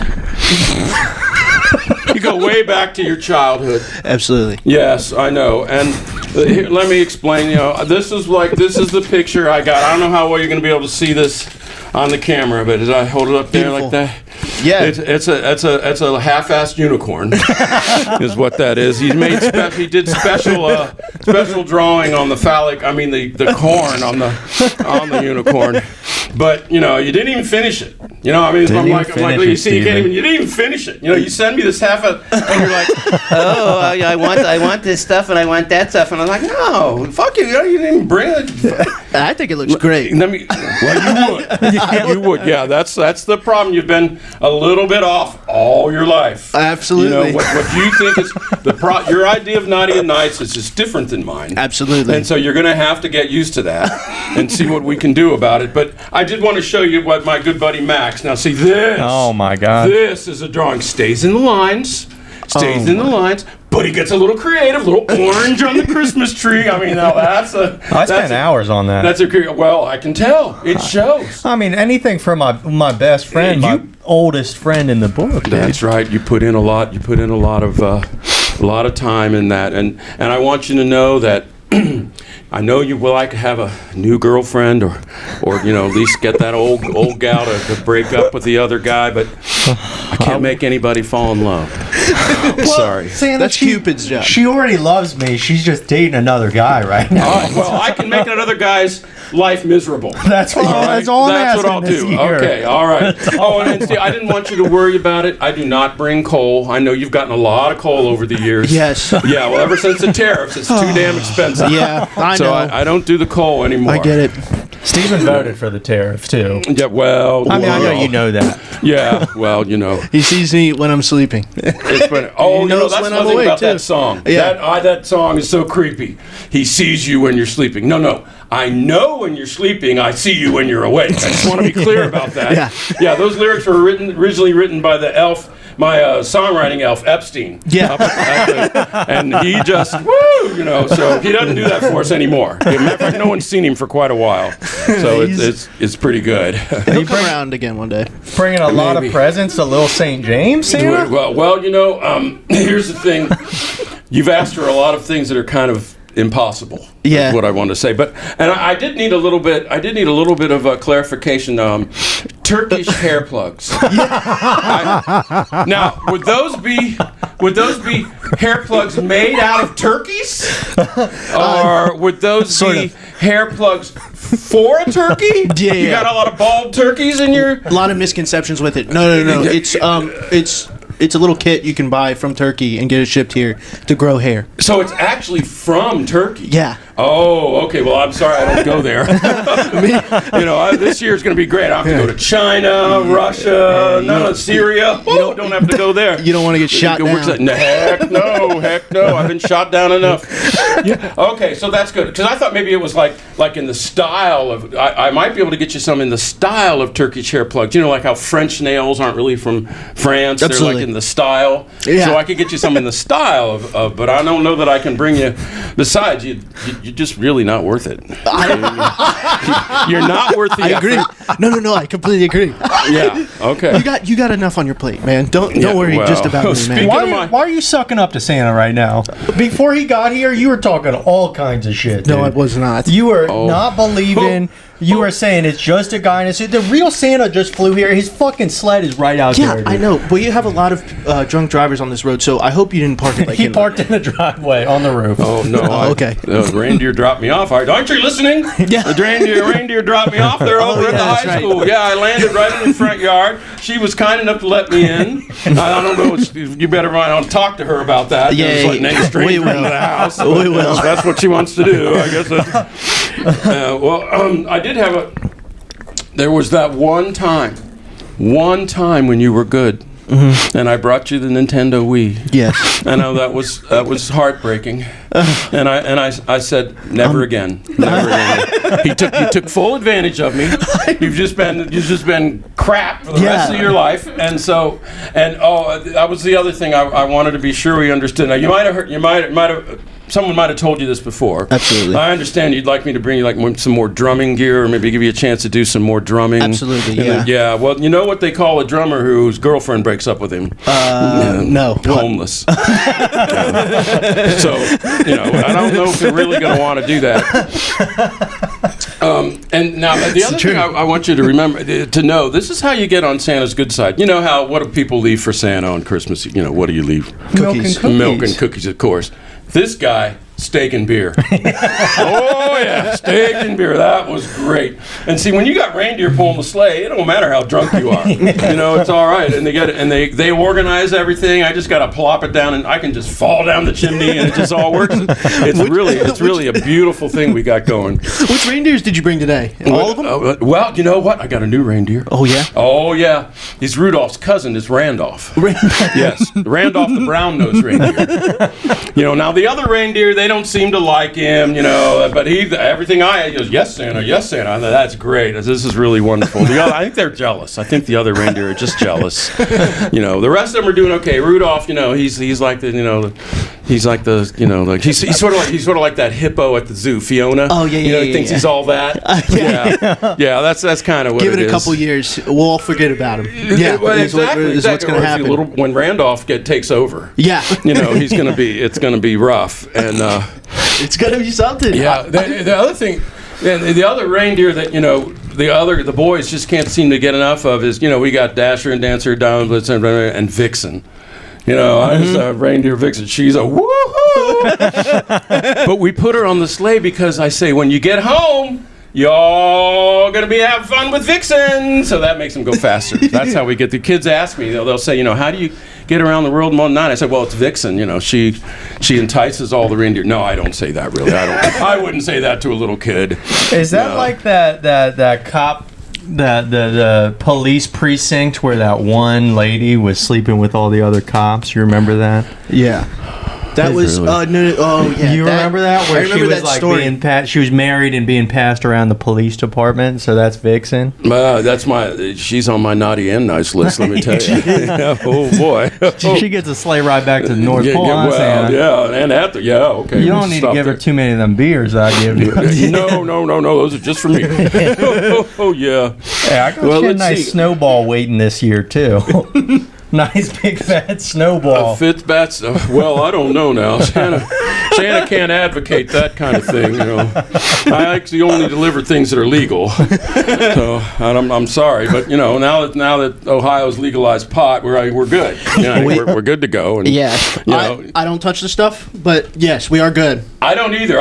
you go way back to your childhood. Absolutely. Yes, I know. And here, let me explain. This is the picture I got. I don't know how well you're going to be able to see this on the camera, but as I hold it up there Beautiful. like that, Yeah. it's a half-assed unicorn, is what that is. He did special drawing on the the corn on the unicorn, but you didn't even finish it. I'm like, you didn't even finish it. You send me this and you're like, oh, I want this stuff and I want that stuff, and I'm like, no, fuck you, you didn't even bring it. I think it looks great. Well, you would. You would, yeah. That's the problem. You've been a little bit off all your life. Absolutely. What you think is your idea of naughty and nice is just different than mine. Absolutely. And so you're going to have to get used to that and see what we can do about it. But I did want to show you what my good buddy Max. Now see this. Oh my God. This is a drawing. Stays in the lines. But he gets a little creative, little orange on the Christmas tree. I spent hours on that. Well, I can tell. It shows. Anything for my best friend, my oldest friend in the book. Dude. That's right. You put in a lot. You put in a lot of time in that, and I want you to know that. I know you will like to have a new girlfriend, or at least get that old gal to break up with the other guy, but I can't make anybody fall in love. Sorry. That's Cupid's job. She already loves me. She's just dating another guy right now. Well, I can make another guy's life miserable. That's all. That's all. That's what I'll do. Okay, all right. And Steve, I didn't want you to worry about it. I do not bring coal. I know you've gotten a lot of coal over the years. Yes. Yeah. Well, ever since the tariffs, it's too damn expensive. Yeah, I know. So I don't do the coal anymore. I get it. Steven voted for the tariff too. Yeah. Well. I know you know that. Yeah. Well, He sees me when I'm sleeping. It's funny. Oh, knows that's when one I'm thing awake, about too. that song. Yeah. That song is so creepy. He sees you when you're sleeping. No. I know when you're sleeping. I see you when you're awake. I just want to be clear about that. Yeah. Those lyrics were originally written by the elf songwriting elf Epstein. Yeah. And he just so he doesn't do that for us anymore. As a matter of fact, no one's seen him for quite a while, so it's pretty good. He'll come around again one day. Bringing a lot of presents to Little St. James, Santa? Well, here's the thing. You've asked her a lot of things that are kind of impossible. Yeah. Is what I want to say. And I did need a little bit of clarification. Turkish hair plugs. Now, would those be hair plugs made out of turkeys, or would those be hair plugs for a turkey? Yeah. You got a lot of bald turkeys in your. A lot of misconceptions with it. No. It's a little kit you can buy from Turkey and get it shipped here to grow hair. So it's actually from Turkey. Yeah. Oh, okay. Well, I'm sorry I don't go there. This year's going to be great. I have to go to China, Russia, Syria. You don't have to go there. You don't want to get shot down. Heck no. I've been shot down enough. Yeah. Okay, so that's good. Because I thought maybe it was like in the style of, I might be able to get you some in the style of Turkish hair plugs. You know, like how French nails aren't really from France. Absolutely. They're like in the style. Yeah. So I could get you some in the style of, but I don't know that I can bring you. Besides, you're just really not worth it. You're not worth the I agree. effort. No, I completely agree. Yeah. Okay. You got enough on your plate, man. Don't worry just about me, man. Why are you sucking up to Santa right now? Before he got here, you were talking all kinds of shit. No, dude. I was not. You were not believing. You were saying it's just a guy in a suit. The real Santa just flew here. His fucking sled is right out there. Yeah, dude. I know. Well, you have a lot of drunk drivers on this road, so I hope you didn't park it like He parked in the driveway on the roof. Oh no! Okay. The reindeer dropped me off. Aren't you listening? Yeah. The reindeer dropped me off. They're over at the that's high right. school. Yeah, I landed right in the front yard. She was kind enough to let me in. I don't know. You better run on talk to her about that. Yeah, Just letting any stranger into the house. We will. That's what she wants to do. I guess. I did have a. There was that one time when you were good, and I brought you the Nintendo Wii. Yes. I know that was heartbreaking, and I said never again. You took full advantage of me. You've just been crap for the rest of your life, and that was the other thing I wanted to be sure we understood. Now you might have. Someone might have told you this before. Absolutely. I understand you'd like me to bring you some more drumming gear, or maybe give you a chance to do some more drumming. Absolutely, yeah. Yeah. Well, you know what they call a drummer whose girlfriend breaks up with him? No. Homeless. Yeah. So, I don't know if you're really going to want to do that. And now the other thing I want you to remember, to know, this is how you get on Santa's good side. You know what do people leave for Santa on Christmas? What do you leave? Cookies. Milk and cookies, of course. This guy, steak and beer. Oh yeah, steak and beer. That was great. And see, when you got reindeer pulling the sleigh, it don't matter how drunk you are. It's all right. And they get it, and they organize everything. I just got to plop it down, and I can just fall down the chimney, and it just all works. It's really a beautiful thing we got going. Which reindeers did you bring today? All of them? Well, you know what? I got a new reindeer. Oh yeah. Oh yeah. He's Rudolph's cousin. Is Randolph. Yes, Randolph the brown-nosed reindeer. Now the other reindeer, they don't seem to like him, but he goes, yes Santa. I thought, that's great. This is really wonderful. I think they're jealous. I think the other reindeer are just jealous. The rest of them are doing okay. Rudolph, he's like the, he's sort of like that hippo at the zoo, Fiona. Oh yeah. He thinks he's all that. Yeah. That's kind of what Give it it is. a couple years, we'll all forget about him. Yeah, Well, exactly. Is what's going to happen. When Randolph takes over. Yeah. It's going to be rough, and it's going to be something. yeah. The other thing, the other reindeer that the boys just can't seem to get enough of is we got Dasher and Dancer, Downblitz and Vixen. I just reindeer Vixen. She's a woohoo. But we put her on the sleigh because I say when you get home, y'all gonna be having fun with Vixen, so that makes them go faster. That's how we get the kids. Ask me, they'll say, how do you get around the world in 1 night? I said, well, it's Vixen. She entices all the reindeer. No, I don't say that really. I wouldn't say that to a little kid. Is that like that cop? The police precinct where that one lady was sleeping with all the other cops. You remember that? Yeah. That was Really? no, oh yeah. You remember that I where she remember was that like story. she was married and being passed around the police department? So that's Vixen. She's on my naughty and nice list, let me tell you. Oh, boy. She gets a sleigh ride back to the North Yeah, Pole. yeah, huh, well, Santa? yeah, and after, yeah, okay. You we'll don't need to stop give her there. too many of them beers I give you. No, those are just for me. Oh, yeah. Yeah, I got Well, you a let's nice see. snowball waiting this year too. Nice big fat snowball. Fifth bats. Well, I don't know now. Santa can't advocate that kind of thing. I actually only deliver things that are legal. So I'm sorry, but now that Ohio's legalized pot, we're good. We're good to go. And, Yeah, know, I don't touch the stuff, but yes, we are good. I don't either.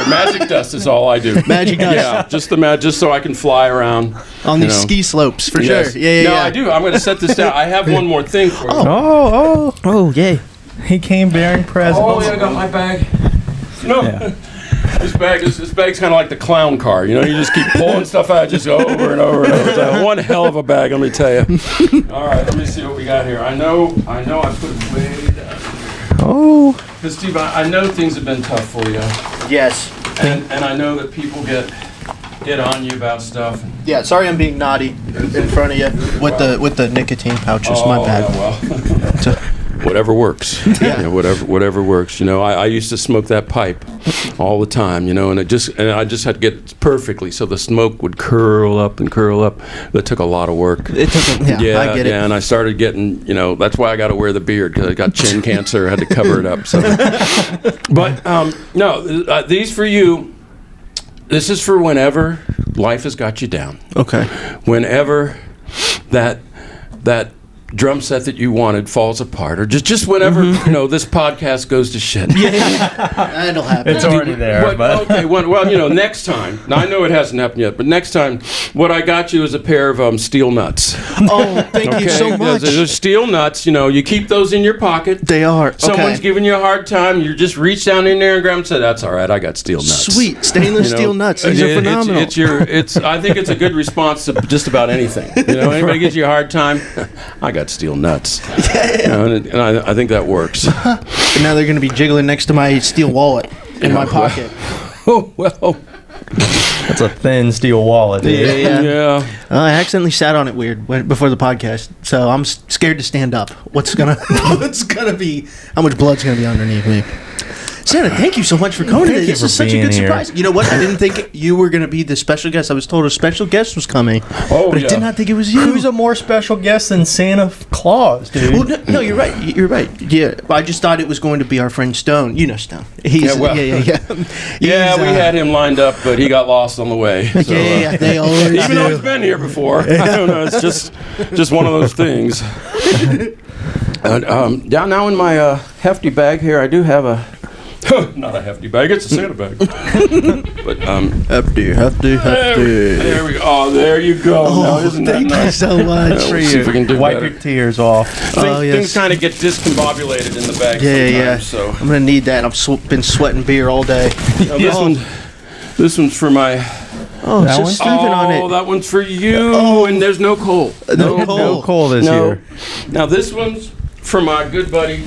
Magic dust is all I do. Magic dust. Yeah, just so I can fly around On these ski slopes, for Yes. sure. Yeah. No, I do. I'm going to set this down. I have one more thing for you. Oh, yay. He came bearing presents. Oh, yeah, I got my bag. This bag's kind of like the clown car. You just keep pulling stuff out just over and over and over. It's one hell of a bag, let me tell you. All right, let me see what we got here. I know I put it way down here. Oh, Because, Steve, I know things have been tough for you. Yes. And I know that people get on you about stuff. Yeah, sorry I'm being naughty in front of you with the nicotine pouches. My bad. Yeah, well. Whatever works. Yeah, whatever works. I used to smoke that pipe all the time, and I just had to get it perfectly so the smoke would curl up. That took a lot of work. It took I get it. Yeah, and I started getting, that's why I got to wear the beard, because I got chin cancer. I had to cover it up. So. But no, these for you. This is for whenever life has got you down. Okay. Whenever that drum set that you wanted falls apart, or just whenever this podcast goes to shit. That'll happen. it's already there. But Okay, well, next time. Now I know it hasn't happened yet, but next time, what I got you is a pair of steel nuts. Oh, thank you so much. There's steel nuts. You keep those in your pocket. They are. Someone's Okay. giving you a hard time. You just reach down in there and grab them and say, "That's all right. I got steel nuts." Sweet stainless steel nuts. These are phenomenal. I think it's a good response to just about anything. Anybody gives you a hard time, I got steel nuts. And I think that works. And now they're going to be jiggling next to my steel wallet in my pocket. Oh well. it's a thin steel wallet. Dude. Yeah. I accidentally sat on it weird before the podcast, so I'm scared to stand up. What's gonna be? How much blood's gonna be underneath me? Santa, thank you so much for coming today. you This for is such a being good here. surprise. You know what? I didn't think you were going to be the special guest. I was told a special guest was coming, Oh, but I yeah. did not think it was you. Who's a more special guest than Santa Claus, dude? Well, no, you're right. You're right. Yeah, I just thought it was going to be our friend Stone. You know Stone. He's Yeah, well. yeah. Yeah, He's, we had him lined up, but he got lost on the way. So, Yeah, they always even though do. he's been here before, I don't know. It's just one of those things. Down now in my hefty bag here, I do have a. Not a hefty bag, it's a Santa bag. But Hefty. there we go. Oh, there you go. Now, Oh, isn't that thank you nice? so much. Let's see if we can do Wipe better. your tears off. Oh, yes. Things kind of get discombobulated in the bag Yeah. sometimes. So I'm gonna need that. I've been sweating beer all day. now this one's for my. Oh, That so one? Steven on it. That one's for you. Oh. And there's no coal. No No coal this No. year. Now this one's for my good buddy.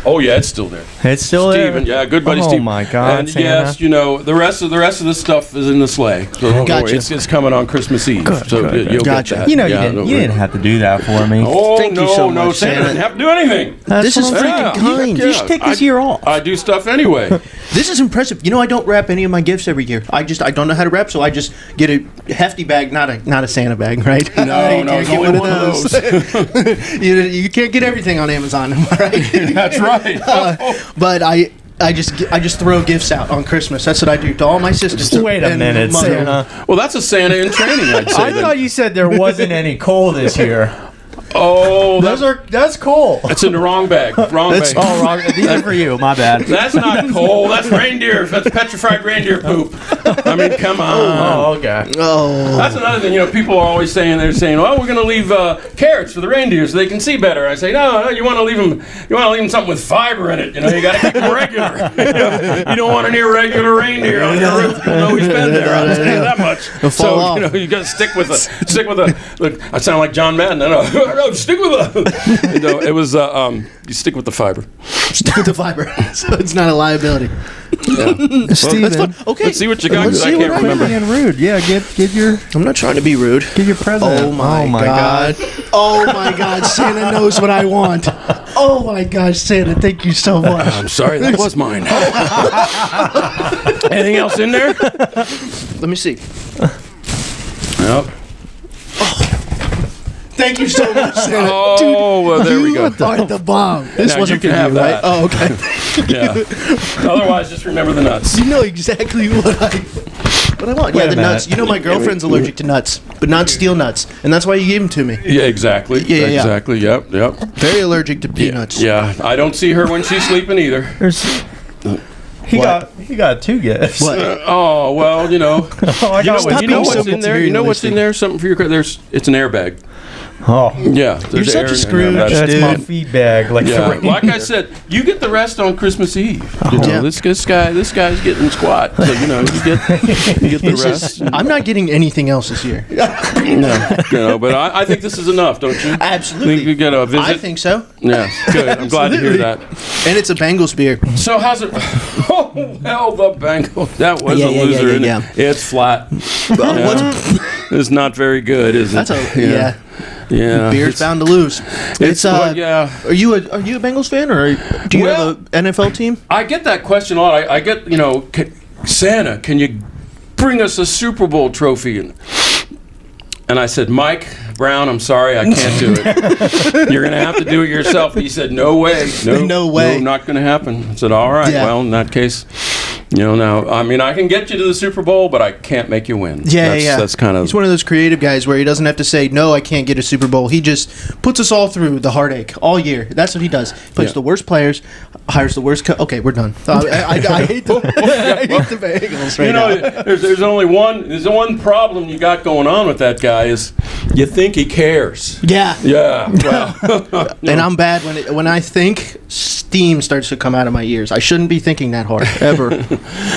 Oh yeah, it's still there. It's still Steven, there. yeah, good buddy Oh Steven. my God, And Santa. yes, the rest of the stuff is in the sleigh. So don't Gotcha. worry, it's coming on Christmas Eve. So you'll Gotcha. get that. You know, Yeah, you don't didn't worry. have to do that for me. Oh Thank you no, so no, much, Santa Santa. didn't have to do anything. This is what I'm freaking saying. kind. Yeah. You should take this year off. I do stuff anyway. This is impressive. I don't wrap any of my gifts every year. I don't know how to wrap, so I just get a hefty bag, not a Santa bag, right? No, You no, can't it's get only one of those. you can't get everything on Amazon, am I right? That's right. But I just throw gifts out on Christmas. That's what I do to all my sisters. Wait a and minute, mother. Santa. Well, that's a Santa in training, I'd say. I thought you said there wasn't any coal this year. Oh, That's coal. that's in the wrong bag. Wrong bag. Oh, wrong. These are for you. My bad. That's not coal. That's reindeer. That's petrified reindeer poop. I mean, come on. Oh, okay. Oh, That's another thing. People are always saying "Oh, we're going to leave carrots for the reindeer so they can see better." I say, no, you want to leave them. You want to leave them something with fiber in it. You got to keep them regular. You don't want an irregular reindeer on your roof. You'll know he's been there. I'll tell you that much. They'll fall So off. you got to stick with a. I sound like John Madden. I know. No, stick with the. It was you stick with the fiber. Stick with the fiber, so it's not a liability. Yeah. Steven, Okay, Let's see what you got. Let's 'Cause I see can't what I remember. being rude. Yeah, give your I'm not trying to be rude. present. Oh my god. Oh my god, Santa knows what I want. Oh my gosh, Santa, thank you so much. I'm sorry, that was mine. Anything else in there? Let me see. Yep. Thank you so much, Santa. Oh, well, there we go. You are the bomb. This Now, wasn't you can for have you, right? that. Oh, okay. Yeah. Otherwise, just remember the nuts. You know exactly what I want. Wait Yeah, a the minute. nuts. You know my girlfriend's allergic to nuts, but not steel nuts, and that's why you gave them to me. Yeah, exactly. Yeah. Exactly. Yep. Very allergic to peanuts. Yeah. I don't see her when she's sleeping either. He got two gifts. What? Oh well, you know. Oh, I got stop one. You know being what's so in there? You know what's in there? Something for your car. It's an airbag. Oh, Yeah. There's such air a in Scrooge, there. that's dude. my feedback. Like Yeah, for like I said, you get the rest on Christmas Eve. You know, Yeah. this guy's getting squat. So you know, you get the It's rest. just, I'm not getting anything else this year. But I think this is enough, don't you? Absolutely. Think you get a visit? I think so. Yes, good. I'm glad to hear that. And it's a Bengals beer. So how's it? Oh well, the Bengals. That was Yeah, a yeah, loser. yeah, isn't yeah. it? It's flat. It's not very good, is it? That's a yeah. Yeah. Beer's It's- bound to lose. It's yeah. Are you a Bengals fan, or do you Well- have an NFL team? I get that question a lot. I get, Santa, can you bring us a Super Bowl trophy? And I said, Mike Brown, I'm sorry, I can't do it. You're going to have to do it yourself. And he said, no way. No way. No, not going to happen. I said, all right, Yeah. well, in that case, now, I mean, I can get you to the Super Bowl, but I can't make you win. Yeah. That's kind of... He's one of those creative guys where he doesn't have to say, no, I can't get a Super Bowl. He just puts us all through the heartache all year. That's what he does. Plays Yeah. the worst players, hires the worst... Okay, we're done. I hate the Bengals right now. There's only one problem you got going on with that guy is you think he cares. Yeah. Yeah, well... And I'm bad when I think steam starts to come out of my ears. I shouldn't be thinking that hard, ever.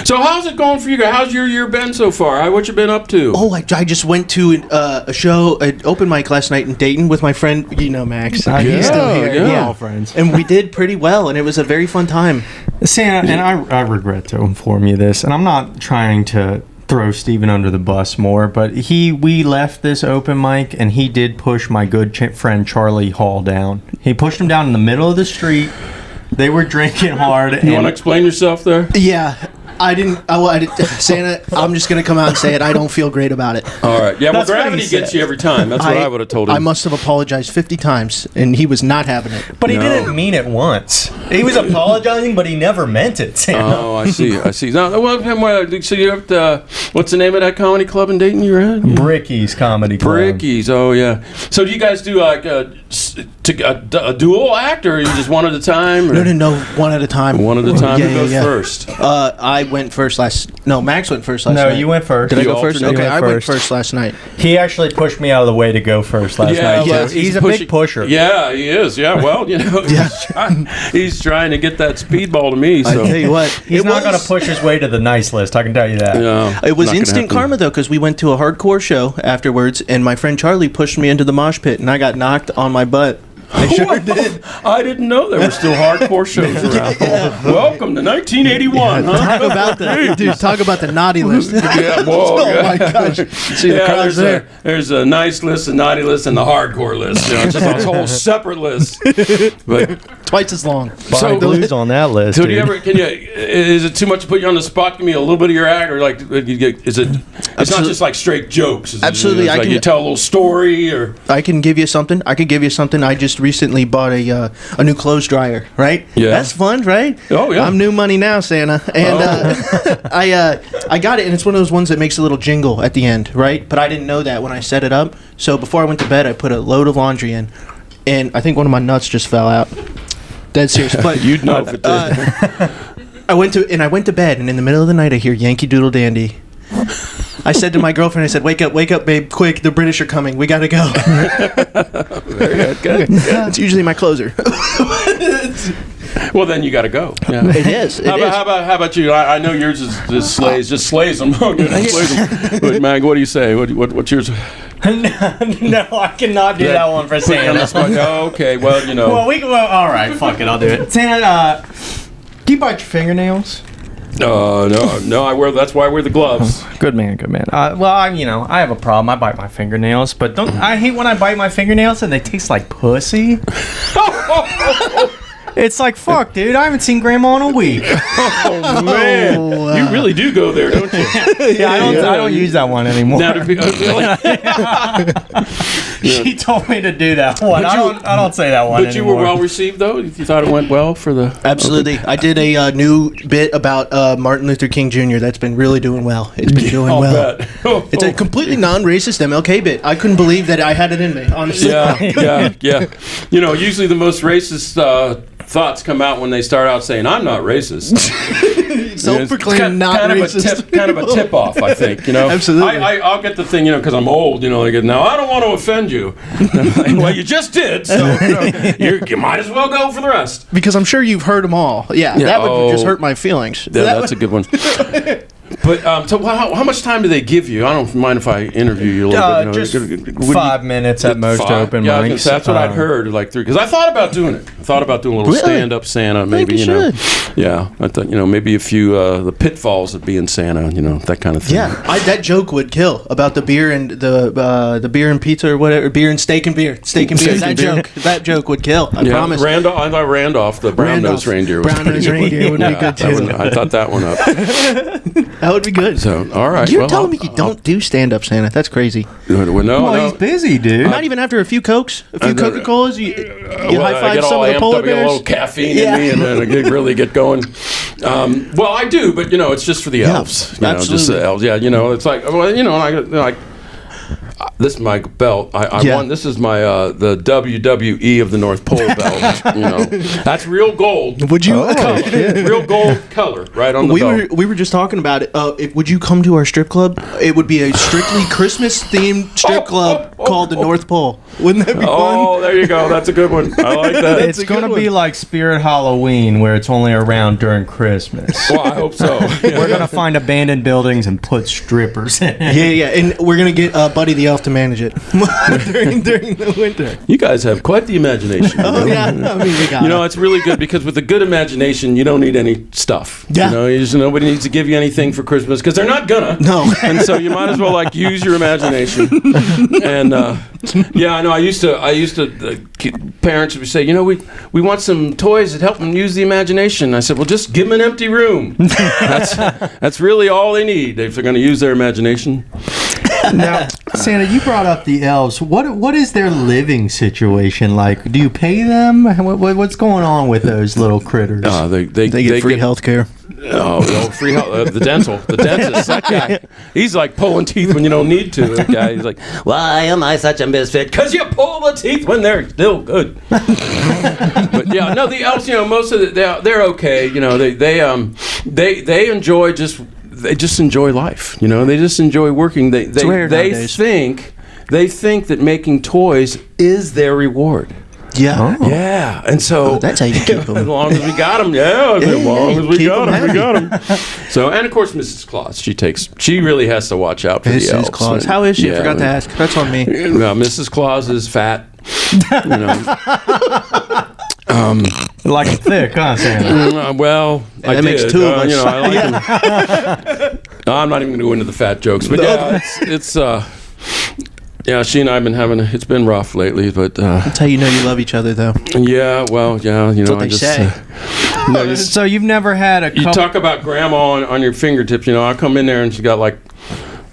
So how's it going for you guys? How's your year been so far? What you been up to? Oh, I just went to a show, an open mic last night in Dayton with my friend, Max. He's still here. Yeah. All friends. And we did pretty well, and it was a very fun time. Santa, and I regret to inform you this, and I'm not trying to throw Steven under the bus more, but we left this open mic, and he did push my good friend Charlie Hall down. He pushed him down in the middle of the street. They were drinking hard. You want to explain yourself there? Yeah. I didn't. Santa, I'm just going to come out and say it. I don't feel great about it. All right. Yeah, well, That's what gravity he gets said. you every time. That's what I would have told him. I must have apologized 50 times, and he was not having it. But he No. didn't mean it once. He was apologizing, but he never meant it. Santa. Oh, I see. Now, so you have to, what's the name of that comedy club in Dayton you're at? Bricky's comedy club. Bricky's. Oh, yeah. So do you guys do like a dual act, or you just one at a time? Or? No, one at a time. One at a time. Who goes yeah. first? I went first Max went first last night. No, you went first. Did I You go first? alternate? Okay, You went I went first. first last night. He actually pushed me out of the way to go first last night. well, He's a big pusher. Yeah, he is. Yeah, well, he's trying to get that speedball to me. So. I tell you what, He's not going to push his way to the nice list. I can tell you that. Yeah, It was not gonna instant happen. karma though, because we went to a hardcore show afterwards, and my friend Charlie pushed me into the mosh pit, and I got knocked on my butt. I sure did. I didn't know there were still hardcore shows around. Welcome to 1981, huh? Talk about the naughty list. Yeah, whoa, Oh my gosh! See the Yeah, crowds there's a nice list, a naughty list, and the hardcore list. It's just a whole separate list. But twice as long. Bobby Blue's on that list. so dude. is it too much to put you on the spot? Give me a little bit of your act, or like is it? It's not just like straight jokes. Is it- Absolutely, it's I like can- you tell a little story, or I can give you something. I just recently bought a new clothes dryer. Right? Yeah. That's fun, right? Oh, yeah. I'm new money now, Santa. And I got it, and it's one of those ones that makes a little jingle at the end, right? But I didn't know that when I set it up. So before I went to bed, I put a load of laundry in, and I think one of my nuts just fell out. Dead serious. But you'd know if it did. I went to bed, and in the middle of the night, I hear Yankee Doodle Dandy. I said to my girlfriend, I said, wake up, babe, quick, the British are coming, we gotta go. Very good. It's usually my closer. Well, then you got to go. Yeah. It is. How about you? I know yours is slays, just slays them. Slays them. But Mag, what do you say? What's yours? No, I cannot do that one for Santa. Okay, well, you know. Well, all right, fuck it, I'll do it. Santa, do you bite your fingernails? No, I wear. That's why I wear the gloves. Good man. Well, I have a problem. I bite my fingernails, but I hate when I bite my fingernails and they taste like pussy. It's like, fuck, dude, I haven't seen Grandma in a week. Oh, man. You really do go there, don't you? Yeah, I don't use that one anymore. Now, She told me to do that one. I don't say that one But you anymore. were well received, though? You thought it went well for the... Absolutely. I did a new bit about Martin Luther King Jr. that's been really doing well. It's been doing well. Bet. It's a completely non-racist MLK bit. I couldn't believe that I had it in me, honestly. Yeah. You know, usually the most racist thoughts come out when they start out saying, I'm not racist. Self-proclaimed not racist. Kind of a tip-off, I think, you know? Absolutely. I'll get the thing, you know, because I'm old, you know, they go, now, I don't want to offend you. Well, you just did, so you might as well go for the rest. Because I'm sure you've heard them all. Yeah, that would just hurt my feelings. Yeah, that's a good one. But so how much time do they give you? I don't mind if I interview you a little bit. You know, just 5 minutes at most to open mics. That's what I'd heard, like 3. Because I thought about doing it. I thought about doing a little stand-up Santa, maybe. You know, should. Yeah. I thought, you know, maybe a few the pitfalls of being Santa, you know, that kind of thing. Yeah, that joke would kill about the beer and the beer and pizza or whatever, beer and steak and beer. That joke would kill. I promise. I thought Randolph, the brown-nosed reindeer, was pretty good. Reindeer would be good too. I thought that one up. That would be good. So, all right. You're telling me you don't do stand-up, Santa? That's crazy. No, he's busy, dude. Not even after a few Cokes, a few Coca-Colas, you high-five some of the polar I get a little bears? caffeine in me, and then I really get going. Well, I do, but, you know, it's just for the elves. You know, absolutely. just the elves. Yeah, you know, it's like, well, you know, like this is my belt. I won. This is my the WWE of the North Pole belt. You know, that's real gold. Would you? Real gold color right on the belt. We were just talking about it. Would you come to our strip club? It would be a strictly Christmas-themed strip club called the North Pole. Wouldn't that be fun? Oh, there you go. That's a good one. I like that. It's going to be like Spirit Halloween, where it's only around during Christmas. Well, I hope so. We're going to find abandoned buildings and put strippers in it. Yeah, and we're going to get Buddy the Elf to manage it during the winter. You guys have quite the imagination. Oh, yeah. I mean, we got You know, it's really good because with a good imagination, you don't need any stuff. Yeah. You know, nobody needs to give you anything for Christmas because they're not gonna. No. And so you might as well like use your imagination. And yeah, I know. I used to. Parents would say, you know, we want some toys that help them use the imagination. I said, well, just give them an empty room. That's really all they need if they're going to use their imagination. Now, Santa, you brought up the elves. What is their living situation like? Do you pay them? What's going on with those little critters? They get free health care. Oh, free health. The dentist, that guy. He's like pulling teeth when you don't need to. That guy, he's like, why am I such a misfit? Because you pull the teeth when they're still good. But yeah, no, the elves, you know, most of they're okay. You know, they enjoy they just enjoy life. You know, they just enjoy working. They think that making toys is their reward. Yeah. Oh. Yeah. And so that's how you keep them. As long as we got them. Yeah. As long as we got them. So, and of course, Mrs. Claus, she really has to watch out for the elves. Mrs. Claus. How is she? Yeah, I forgot to ask. That's on me. Well, Mrs. Claus is fat. You know. Like thick, huh, Santa? Well, that makes two of us. You know, I like them. No, I'm not even going to go into the fat jokes, but yeah, it's yeah, she and I have been having it's been rough lately, but that's how you know you love each other, though. Yeah, well, yeah, you know, what they say. So you've never had a couple... You talk about grandma on your fingertips, you know, I come in there and she got like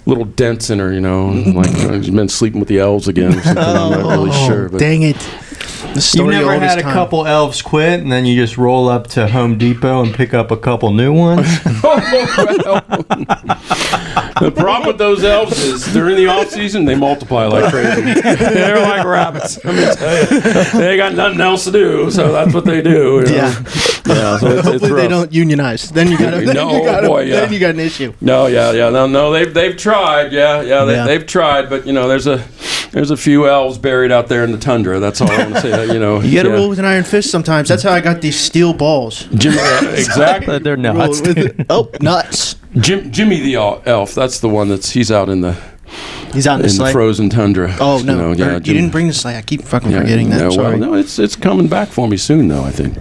little dents in her, you know, like she's been sleeping with the elves again or something. I'm not really sure. But. Dang it. You never had a couple elves quit and then you just roll up to Home Depot and pick up a couple new ones? The problem with those elves is they're in the off season, they multiply like crazy. They're like rabbits. Let me tell you. They got nothing else to do, so that's what they do. You know? Yeah. So hopefully they don't unionize. Then you got then you got an issue. No. They've tried. They've tried, but you know, there's a few elves buried out there in the tundra. That's all I want to say. You know, you got to rule with an iron fist sometimes. That's how I got these steel balls. Exactly. They're nuts. Nuts. Jimmy the elf. That's the one he's out in the He's out in the sleigh. frozen tundra. Oh no! You you didn't bring the sleigh. I keep fucking forgetting that. No, Sorry. well, no, it's coming back for me soon, though. I think.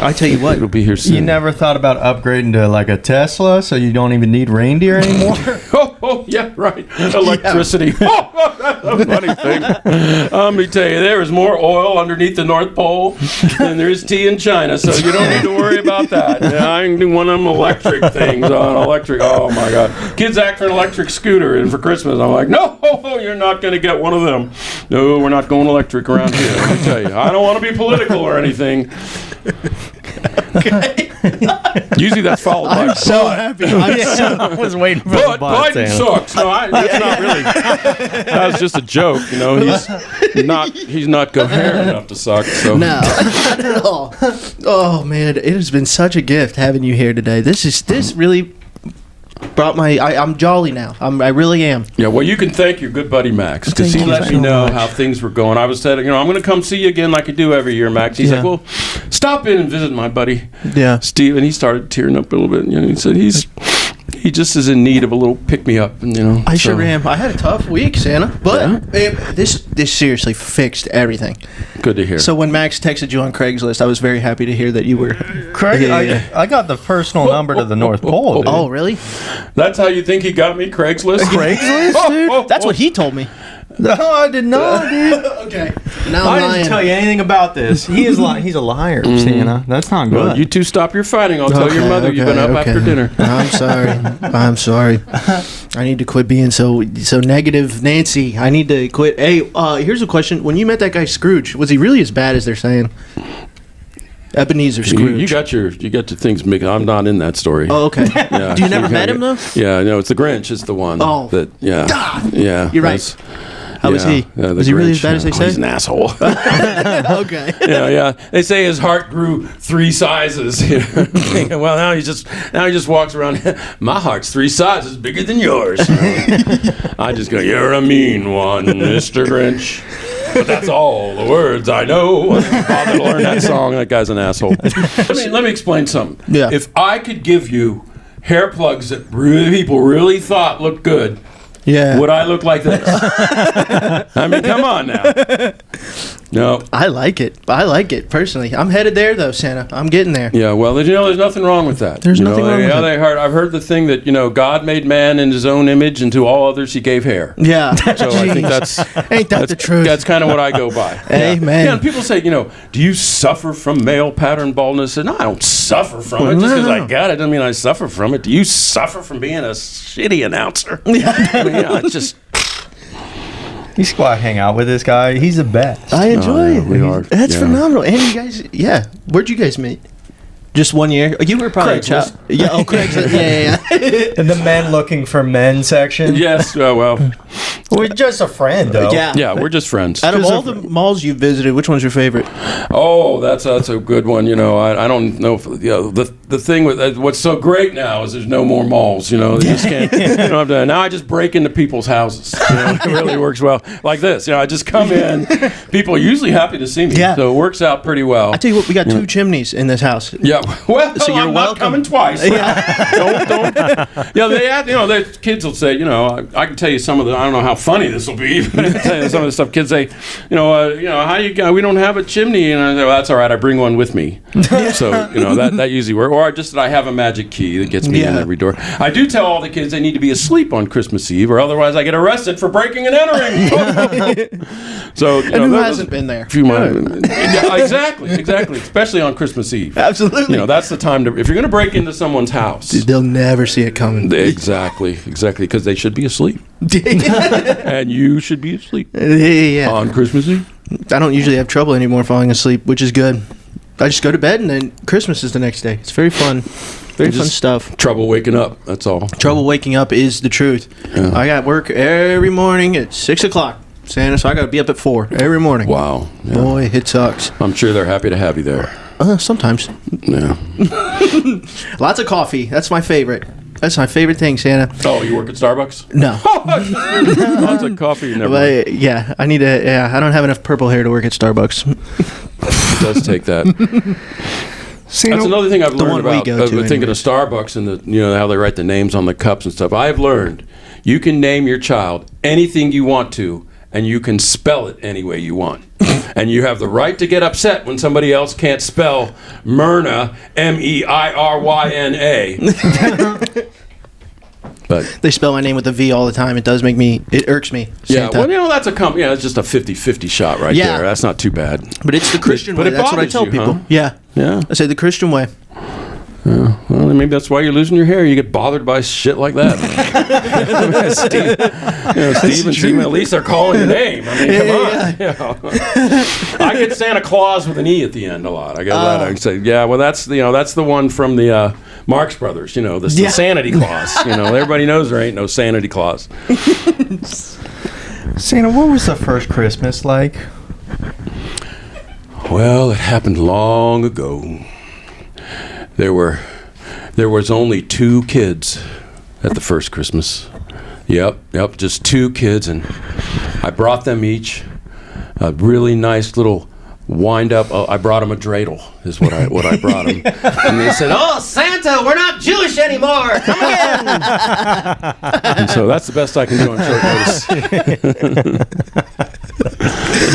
I tell you what. It'll be here soon. You never thought about upgrading to like a Tesla, so you don't even need reindeer anymore? Oh, yeah, right. Electricity. Oh, that's a funny thing. Let me tell you, there is more oil underneath the North Pole than there is tea in China, so you don't need to worry about that. Yeah, I can do one of them electric things on electric. Oh, my God. Kids ask for an electric scooter, and for Christmas, I'm like, no, you're not going to get one of them. No, we're not going electric around here, let me tell you. I don't want to be political or anything. Okay. Usually that's followed by. I'm so happy. I was waiting for But Biden sucks. No, that's not really. That was just a joke. You know, he's not coherent enough to suck. So. No, not at all. Oh man, it has been such a gift having you here today. This really brought my. I'm jolly now. I really am. Yeah, well, you can thank your good buddy Max because he let me know how things were going. I was saying, I'm going to come see you again like I do every year, Max. He's like, well, stop in and visit my buddy, Steve. And he started tearing up a little bit. He said he just is in need of a little pick me up. I sure am. I had a tough week, Santa, but this seriously fixed everything. Good to hear. So when Max texted you on Craigslist, I was very happy to hear that you were. Craig, I got the personal number to the North Pole. Dude. Oh, really? That's how you think he got me, Craigslist? Craigslist, dude? That's what he told me. No, I did not, dude. Okay. Now I didn't tell you anything about this. He's a liar, Santa. That's not good. Well, you two stop your fighting. I'll tell your mother you've been up after dinner. I'm sorry. I need to quit being so negative, Nancy. I need to quit. Hey, here's a question. When you met that guy Scrooge, was he really as bad as they're saying? Ebenezer Scrooge. You got your things mixed. I'm not in that story. Oh, okay. Yeah, Do you never met him though? Yeah, no, it's the Grinch. It's the one. Oh, yeah. You're right. How was he? Was he really as bad as they say? He's an asshole. Okay. Yeah. They say his heart grew 3 sizes. Well, now he just walks around. My heart's 3 sizes bigger than yours. I just go, you're a mean one, Mr. Grinch. But that's all the words I know. I didn't bother to learn that song. That guy's an asshole. Let me explain something. Yeah. If I could give you hair plugs that people really thought looked good, would I look like this? I mean, come on now. No. I like it personally. I'm headed there though, Santa. I'm getting there. Yeah, well, there's nothing wrong with that. There's nothing wrong with that. I've heard the thing that, God made man in his own image, and to all others he gave hair. Yeah. So I think Ain't that the truth? That's kind of what I go by. Amen. Yeah, and people say, do you suffer from male pattern baldness? And no, I don't suffer from it. Just because I got it doesn't mean I suffer from it. Do you suffer from being a shitty announcer? It's just... You should go out and hang out with this guy. He's the best. I enjoy it. We are. That's phenomenal. And you guys, where'd you guys meet? Just 1 year? You were probably Craigslist. Craigslist. Yeah. In the men looking for men section. Yes, well. We're just a friend, though. Yeah, we're just friends. Out of all the malls you've visited, which one's your favorite? Oh, that's a good one. I don't know if the thing with what's so great now is there's no more malls. You just can't. Now I just break into people's houses. It really works well. Like this. I just come in. People are usually happy to see me. Yeah. So it works out pretty well. I tell you what, we got 2 chimneys in this house. Yeah. Well, so you're I'm welcome. not coming twice. Yeah. don't. Yeah, they ask, the kids will say, I can tell you some of the. I don't know how funny this will be, but I can tell you some of the stuff kids say. How you go? We don't have a chimney, and I say, well, that's all right. I bring one with me. So that usually works. Or just that I have a magic key that gets me in every door. I do tell all the kids they need to be asleep on Christmas Eve, or otherwise I get arrested for breaking and entering. So and who hasn't been there? Yeah, exactly. Especially on Christmas Eve. Absolutely. That's the time if you're going to break into someone's house. They'll never see it coming. Exactly, because they should be asleep. And you should be asleep on Christmas Eve. I don't usually have trouble anymore falling asleep, which is good. I just go to bed and then Christmas is the next day. It's very fun. Very fun stuff. Trouble waking up, that's all. Trouble waking up is the truth. Yeah. I got work every morning at 6 o'clock, Santa, so I got to be up at 4 every morning. Wow. Yeah. Boy, it sucks. I'm sure they're happy to have you there. Sometimes. Yeah. Lots of coffee. That's my favorite. That's my favorite thing, Santa. Oh, you work at Starbucks? No. Lots of coffee. But, yeah, I need to. Yeah, I don't have enough purple hair to work at Starbucks. It does take that. Santa, that's another thing I've learned about thinking of Starbucks and how they write the names on the cups and stuff. I've learned you can name your child anything you want to, and you can spell it any way you want. And you have the right to get upset when somebody else can't spell Myrna, Meiryna. But They spell my name with a V all the time. It irks me. yeah, Santa. well, that's it's just a 50-50 shot right Yeah. there. That's not too bad. But it's the Christian But way. it That's what I bothers tell you, people. huh? Yeah. Yeah. I say the Christian way. Well, maybe that's why you're losing your hair. You get bothered by shit like that. Steve, at least they're calling your name. I mean, come on. I get Santa Claus with an E at the end a lot. I get that. I say, yeah, well, that's the one from the Marx Brothers. The Sanity Claus. Everybody knows there ain't no Sanity Claus. Santa, what was the first Christmas like? Well, it happened long ago. There was only 2 kids at the first Christmas. Yep, just 2 kids, and I brought them each a really nice little wind-up. I brought them a dreidel, is what I brought them. And they said, "Oh, Santa, we're not Jewish anymore. Come again." And so that's the best I can do on short notice.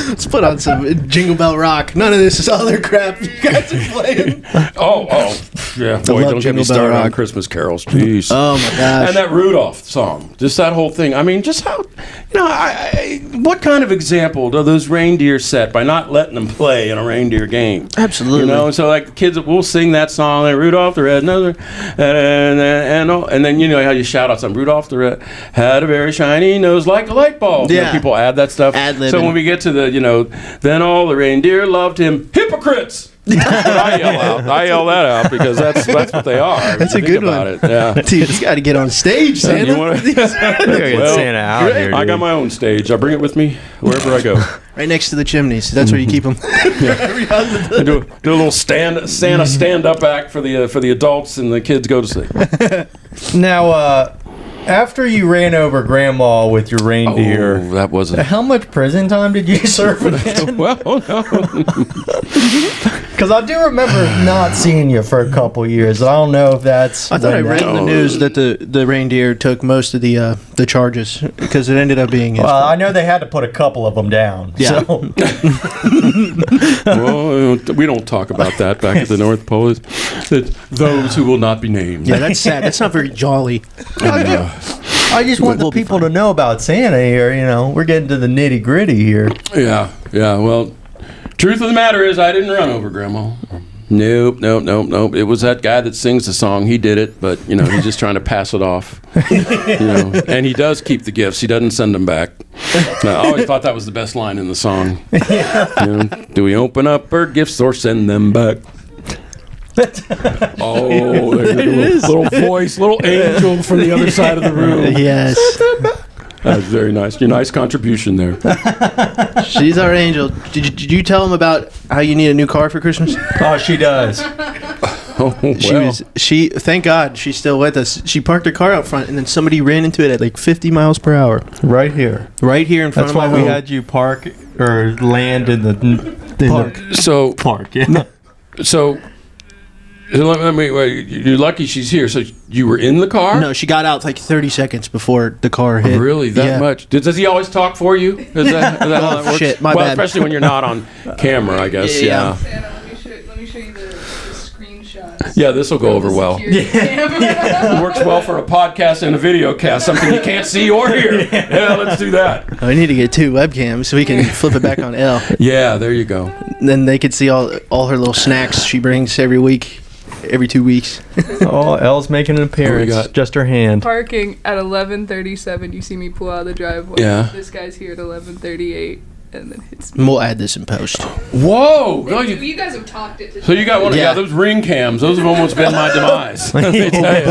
Let's put on some Jingle Bell Rock. None of this is other crap you guys are playing. Oh, yeah. Boy, love don't get me Jingle Bell started on Rock. Christmas carols. Jeez. Oh my gosh. And that Rudolph song, just that whole thing. I mean, just how, what kind of example do those reindeer set by not letting them play in a reindeer game? Absolutely. So like the kids will sing that song, like, Rudolph the Red-Nosed, and then how you shout out something, Rudolph the Red had a very shiny nose like a light bulb. Yeah. People add that stuff. Ad-libbing. So when we get to the, then all the reindeer loved him, hypocrites. I yell that out because that's what they are. That's a good one. It. Yeah. Dude, it's got to get on stage, Santa. You wanna- Get Santa out here. I got dude. my own stage. I bring it with me wherever I go. Right next to the chimneys. That's where you keep them. I do a little Santa stand-up act for the adults, and the kids go to sleep. Now, after you ran over Grandma with your reindeer, Oh, that wasn't. how much prison time did you serve again? Well, no. Because I do remember not seeing you for a couple years. I don't know if that's. I thought I when read that- in the news that the reindeer took most of the charges because it ended up being his Well, fault. I know they had to put a couple of them down. Yeah. So. Well, we don't talk about that back at the North Pole. That those who will not be named. Yeah, that's sad. That's not very jolly. I just want the We'll be people to know about Santa here. We're getting to the nitty gritty here. Yeah. Well, truth of the matter is, I didn't run over Grandma. Nope. It was that guy that sings the song. He did it, but he's just trying to pass it off. And he does keep the gifts. He doesn't send them back. I always thought that was the best line in the song. Do we open up our gifts or send them back? Oh, there's a little voice, little angel from the other side of the room. Yes. That's very nice. Your nice contribution there. She's our angel. Did you tell him about how you need a new car for Christmas? Oh, she does. Oh, well. She thank God she's still with us. She parked her car out front and then somebody ran into it at like 50 miles per hour. Right here. Right here in front That's of my why we home. had you park or land in the Park. So, Park, yeah. so let me wait. You're lucky she's here. So you were in the car? No, she got out like 30 seconds before the car hit. Really, that Yeah. much? Does he always talk for you? Is that how that works? Shit, my well, bad. especially when you're not on camera, I guess. Yeah. Santa, let me show you the screenshots. Yeah, this will go over well. Yeah. It works well for a podcast and a video cast, something you can't see or hear. Yeah, let's do that. I need to get 2 webcams so we can flip it back on L. Yeah, there you go. Then they could see all her little snacks she brings every week, every 2 weeks. Oh, Elle's making an appearance. got? Just her hand. Parking at 11:37. You see me pull out of the driveway. Yeah. This guy's here at 11:38, and then hits me. We'll add this in post. Whoa! No, You guys have talked it to. so you got one of Yeah. those ring cams. Those have almost been my demise. Let me tell you.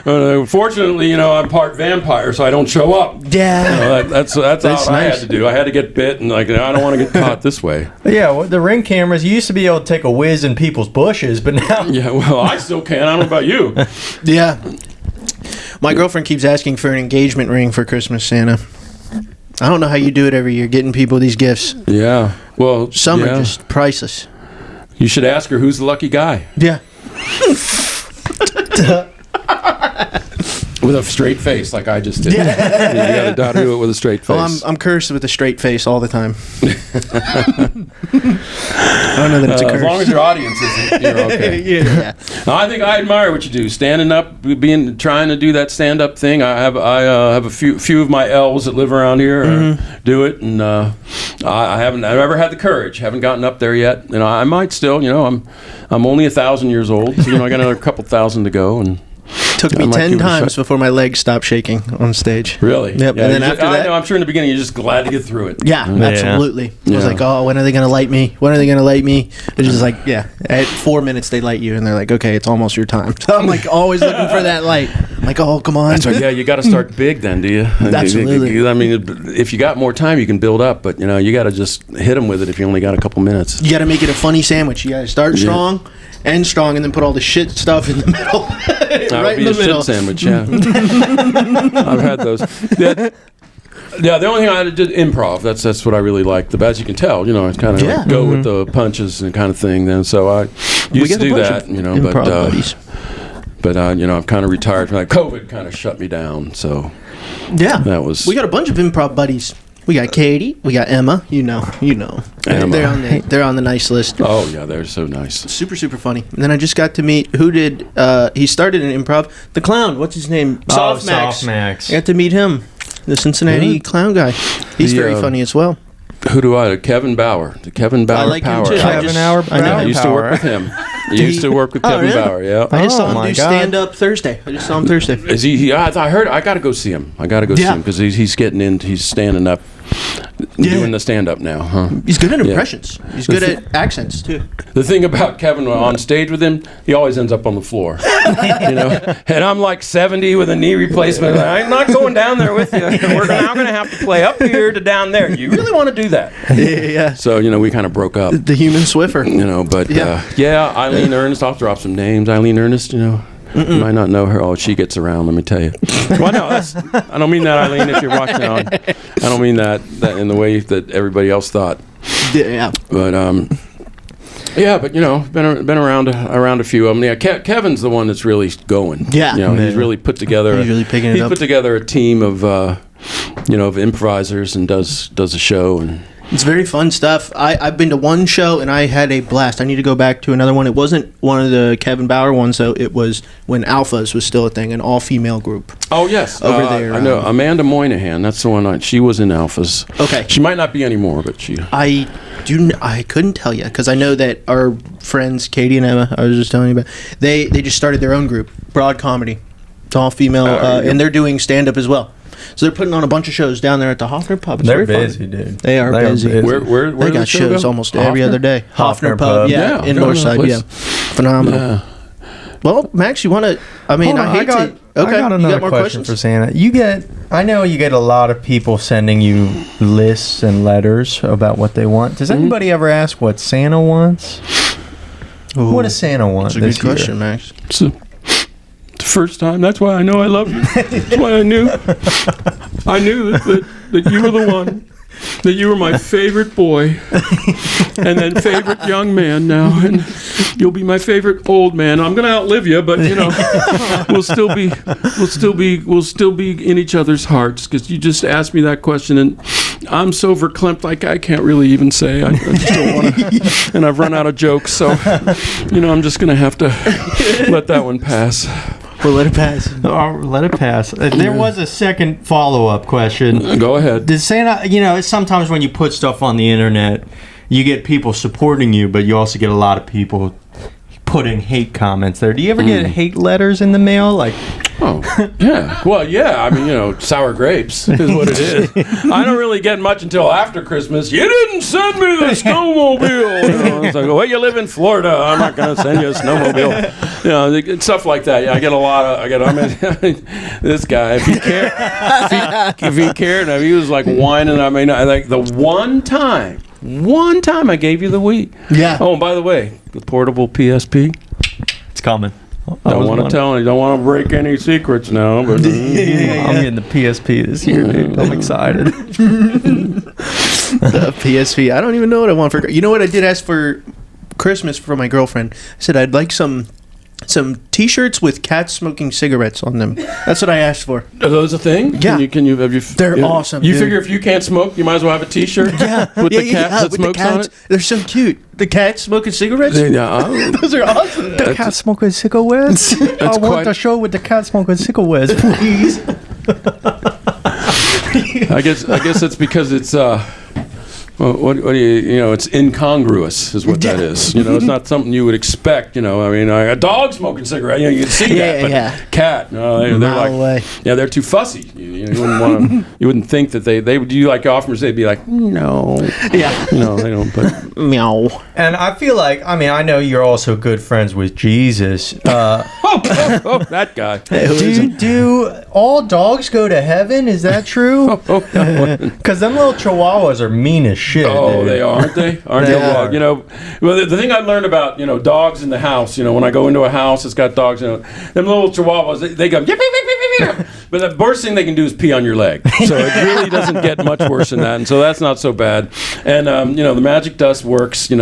Boy. Fortunately, I'm part vampire, so I don't show up. Yeah. That's That's all I had nice. to do. I had to get bit, and I don't want to get caught this way. Yeah, well, the ring cameras, you used to be able to take a whiz in people's bushes, but now. Yeah, well, I still can. I don't know about you. Yeah. My girlfriend keeps asking for an engagement ring for Christmas, Santa. I don't know how you do it every year, getting people these gifts. Yeah. Well, Some yeah. are just priceless. You should ask her who's the lucky guy. Yeah. With a straight face, like I just did. Yeah. You got to do it with a straight face. Well, I'm cursed with a straight face all the time. I don't know that it's a curse. As long as your audience isn't, you're okay. Yeah. I think I admire what you do, standing up, trying to do that stand-up thing. I have a few of my elves that live around here do it, and I've never had the courage. Haven't gotten up there yet, and I might still. I'm only 1,000 years old, so I got another couple thousand to go, and. Took me 10 times before my legs stopped shaking on stage. Really? Yep. Yeah, And then after that, I'm sure in the beginning you're just glad to get through it. yeah, absolutely. I was like, oh, when are they going to light me? When are they going to light me? It's just like, at 4 minutes they light you, and they're like, okay, it's almost your time. So I'm like always looking for that light. I'm like, oh, come on. That's right. Yeah, you got to start big then, do you? Absolutely. I mean, if you got more time, you can build up, but you got to just hit them with it if you only got a couple minutes. You got to make it a funny sandwich. You got to start strong, end strong, and then put all the shit stuff in the middle. Right in the middle. Shit sandwich, yeah. I've had those. Yeah, the only thing I did improv. That's what I really like. The best you can tell, I kind of go with the punches and kind of thing. Then so I used to do that, improv buddies. But I've kind of retired from that. COVID kind of shut me down. So that was. We got a bunch of improv buddies. We got Katie. We got Emma. You know. Emma. They're on the nice list. Oh yeah, they're so nice. Super funny. And then I just got to meet he started in improv. The clown. What's his name? Soft Max. I got to meet him. The Cincinnati clown guy. He's very funny as well. Who do I? Kevin Bauer. The Kevin Bauer I like Power. him too. I used to work with him. Used to work with Kevin really? Bauer. Yeah. I just saw him do stand up Thursday. Is he? I heard. I got to go see him. See him because he's getting in. He's standing up, doing the stand up now. Huh? He's good at impressions. He's good at accents too. The thing about Kevin on stage with him, he always ends up on the floor. And I'm like 70 with a knee replacement. I'm not going down there with you. We're now going to have to play up here to down there. You really want to do that? Yeah. So we kind of broke up. The human Swiffer. But Eileen Ernest. I'll drop some names. Eileen Ernest. You might not know her. Oh, she gets around. Let me tell you. Well, no, I don't mean that, Eileen. If you're watching on, I don't mean that in the way that everybody else thought. Yeah. But been around a few of them. Yeah, Kevin's the one that's really going. Yeah. He's really put together. He's really picking it up. He's put together a team of of improvisers and does a show and. It's very fun stuff. I've been to one show and I had a blast. I need to go back to another one. It wasn't one of the Kevin Bauer ones, though. It was when Alphas was still a thing, an all-female group. Oh, yes. Over there. I know. Amanda Moynihan, that's the one. She was in Alphas. Okay. She might not be anymore, but she... I couldn't tell you, because I know that our friends, Katie and Emma, I was just telling you about, they just started their own group, Broad Comedy. It's all-female, and they're doing stand-up as well. So they're putting on a bunch of shows down there at the Hoffner Pub. It's they're very busy, fun. dude. They are busy. Where they got shows almost every other day. Hoffner Pub. Yeah, in Northside. Yeah, phenomenal. Yeah. Well, Max, you want to? I mean, I got another question for Santa. I know you get a lot of people sending you lists and letters about what they want. Does anybody ever ask what Santa wants? Ooh, what does Santa want? That's a good question, Max. The first time. That's why I know I love you. That's why I knew that you were the one. That you were my favorite boy, and then favorite young man now, and you'll be my favorite old man. I'm gonna outlive you, but we'll still be in each other's hearts because you just asked me that question, and I'm so verklempt, like I can't really even say. I just don't want to, and I've run out of jokes, so I'm just gonna have to let that one pass. We'll let it pass. Let it pass. There was a second follow-up question. Go ahead. Does Santa, sometimes when you put stuff on the internet, you get people supporting you, but you also get a lot of people putting hate comments there. Do you ever get hate letters in the mail? Yeah. Well, yeah. I mean, sour grapes is what it is. I don't really get much until after Christmas. You didn't send me the snowmobile. It's like, well, you live in Florida. I'm not going to send you a snowmobile. Stuff like that. Yeah, I get a lot of. This guy, if he cared, if he was like whining. I mean, like the one time I gave you the weed. Yeah. Oh, and by the way, the portable PSP. It's coming. Don't want to tell you. Don't want to break any secrets now. But I'm getting the PSP this year, dude. I'm excited. The PSP. I don't even know what I want for. You know what I did ask for Christmas for my girlfriend? I said I'd like some some T-shirts with cats smoking cigarettes on them. That's what I asked for. Are those a thing? Yeah. Have you? They're awesome, You dude. figure if you can't smoke, you might as well have a T-shirt. With the cat that with smokes the cats. on it. They're so cute. The cats smoking cigarettes. Those are awesome. The cat smoking cigarettes. I want quite- the show with the cat smoking cigarettes, please. I guess it's because it's well, what do you it's incongruous is what that is. It's not something you would expect. I mean, a dog smoking cigarette, you can see that, but cat, no, they're Mile away. they're too fussy. You wouldn't want to. You wouldn't think that they would do like offers. They'd be like, no, Yeah. no, they don't. But Meow. And I feel like, I know you're also good friends with Jesus. oh, that guy. Do all dogs go to heaven? Is that true? Because them little chihuahuas are mean as shit. Oh, dude. they are, aren't they? Aren't They they? are. Well, the thing I learned about, dogs in the house, when I go into a house that's got dogs, them little chihuahuas, they go, yip, yip, yip, yip, yip. But the worst thing they can do is pee on your leg. So it really doesn't get much worse than that. And so that's not so bad. And, the magic dust works, so, and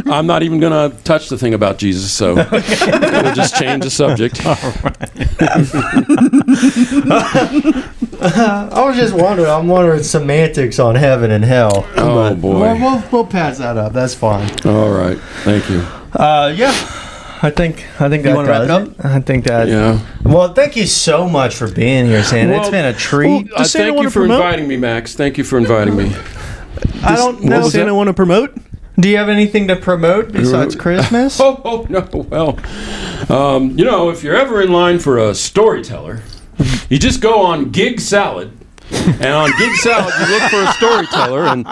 I'm not even going to touch the thing about Jesus. So we'll just change the subject. I was just wondering. I'm wondering semantics on heaven and hell. Oh, But boy. We'll pass that up. That's fine. All right. Thank you. Yeah. I think that wanna wrap does it it. I think that. Yeah. Well, thank you so much for being here, Santa. It's Well- been a treat. Does Santa Thank you wanna for promote? inviting me, Max. Thank you for inviting me. I don't know. Does Santa want to promote? Do you have anything to promote besides Christmas? Oh, no. Well, if you're ever in line for a storyteller, you just go on Gig Salad. And on Gig Salad, you look for a storyteller, and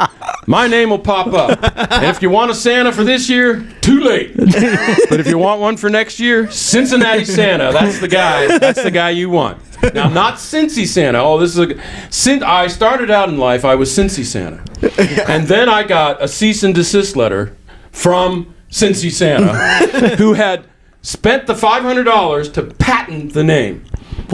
my name will pop up. And if you want a Santa for this year, too late. But if you want one for next year, Cincinnati Santa. That's the guy. That's the guy you want. Now, not Cincy Santa. Oh, this is I started out in life, I was Cincy Santa. And then I got a cease and desist letter from Cincy Santa, who had spent the $500 to patent the name.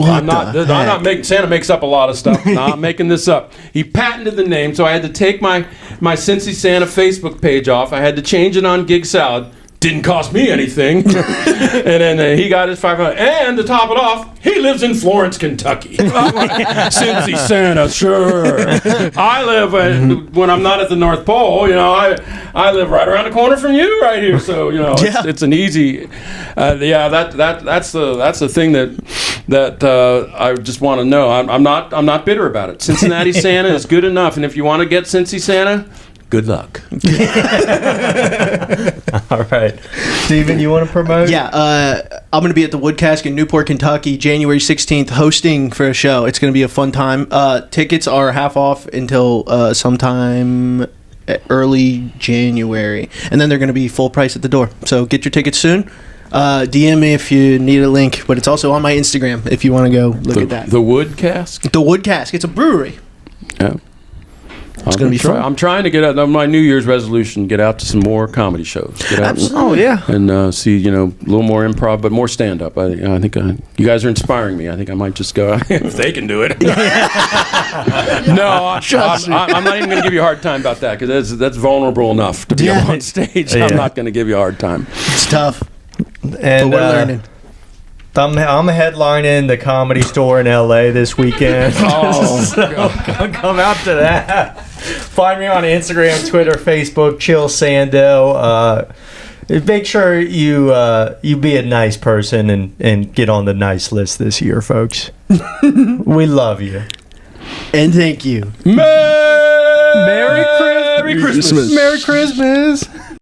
I'm not making. Santa makes up a lot of stuff. No, I'm making this up. He patented the name, so I had to take my Cincy Santa Facebook page off. I had to change it on Gig Salad. Didn't cost me anything. And then he got his $500. And to top it off, he lives in Florence, Kentucky. Cincy Santa, sure. I live when I'm not at the North Pole. I live right around the corner from you, right here. So it's an easy. That's the thing that I just want to know. I'm not bitter about it. Cincinnati Santa is good enough, and if you want to get Cincy Santa, good luck. All right. Steven, you want to promote? Yeah, I'm going to be at the Wood Cask in Newport, Kentucky, January 16th, hosting for a show. It's going to be a fun time. Tickets are half off until sometime early January, and then they're going to be full price at the door. So get your tickets soon. DM me if you need a link, but it's also on my Instagram if you want to go look at that. The Wood Cask? The Wood Cask. It's a brewery. Yeah. It's going to be fun. I'm trying to get out my New Year's resolution, get out to some more comedy shows. Get out Absolutely. Oh, yeah. and see, a little more improv, but more stand-up. I think you guys are inspiring me. I think I might just go, if they can do it. No, I'm not even going to give you a hard time about that, because that's vulnerable enough to be up on stage. Yeah. I'm not going to give you a hard time. It's tough, And but we're learning. I'm headlining the Comedy Store in LA this weekend. So come out to that. Find me on Instagram, Twitter, Facebook, Chill Sando. Make sure you be a nice person and get on the nice list this year, folks. We love you. And thank you. Merry Christmas. Merry Christmas.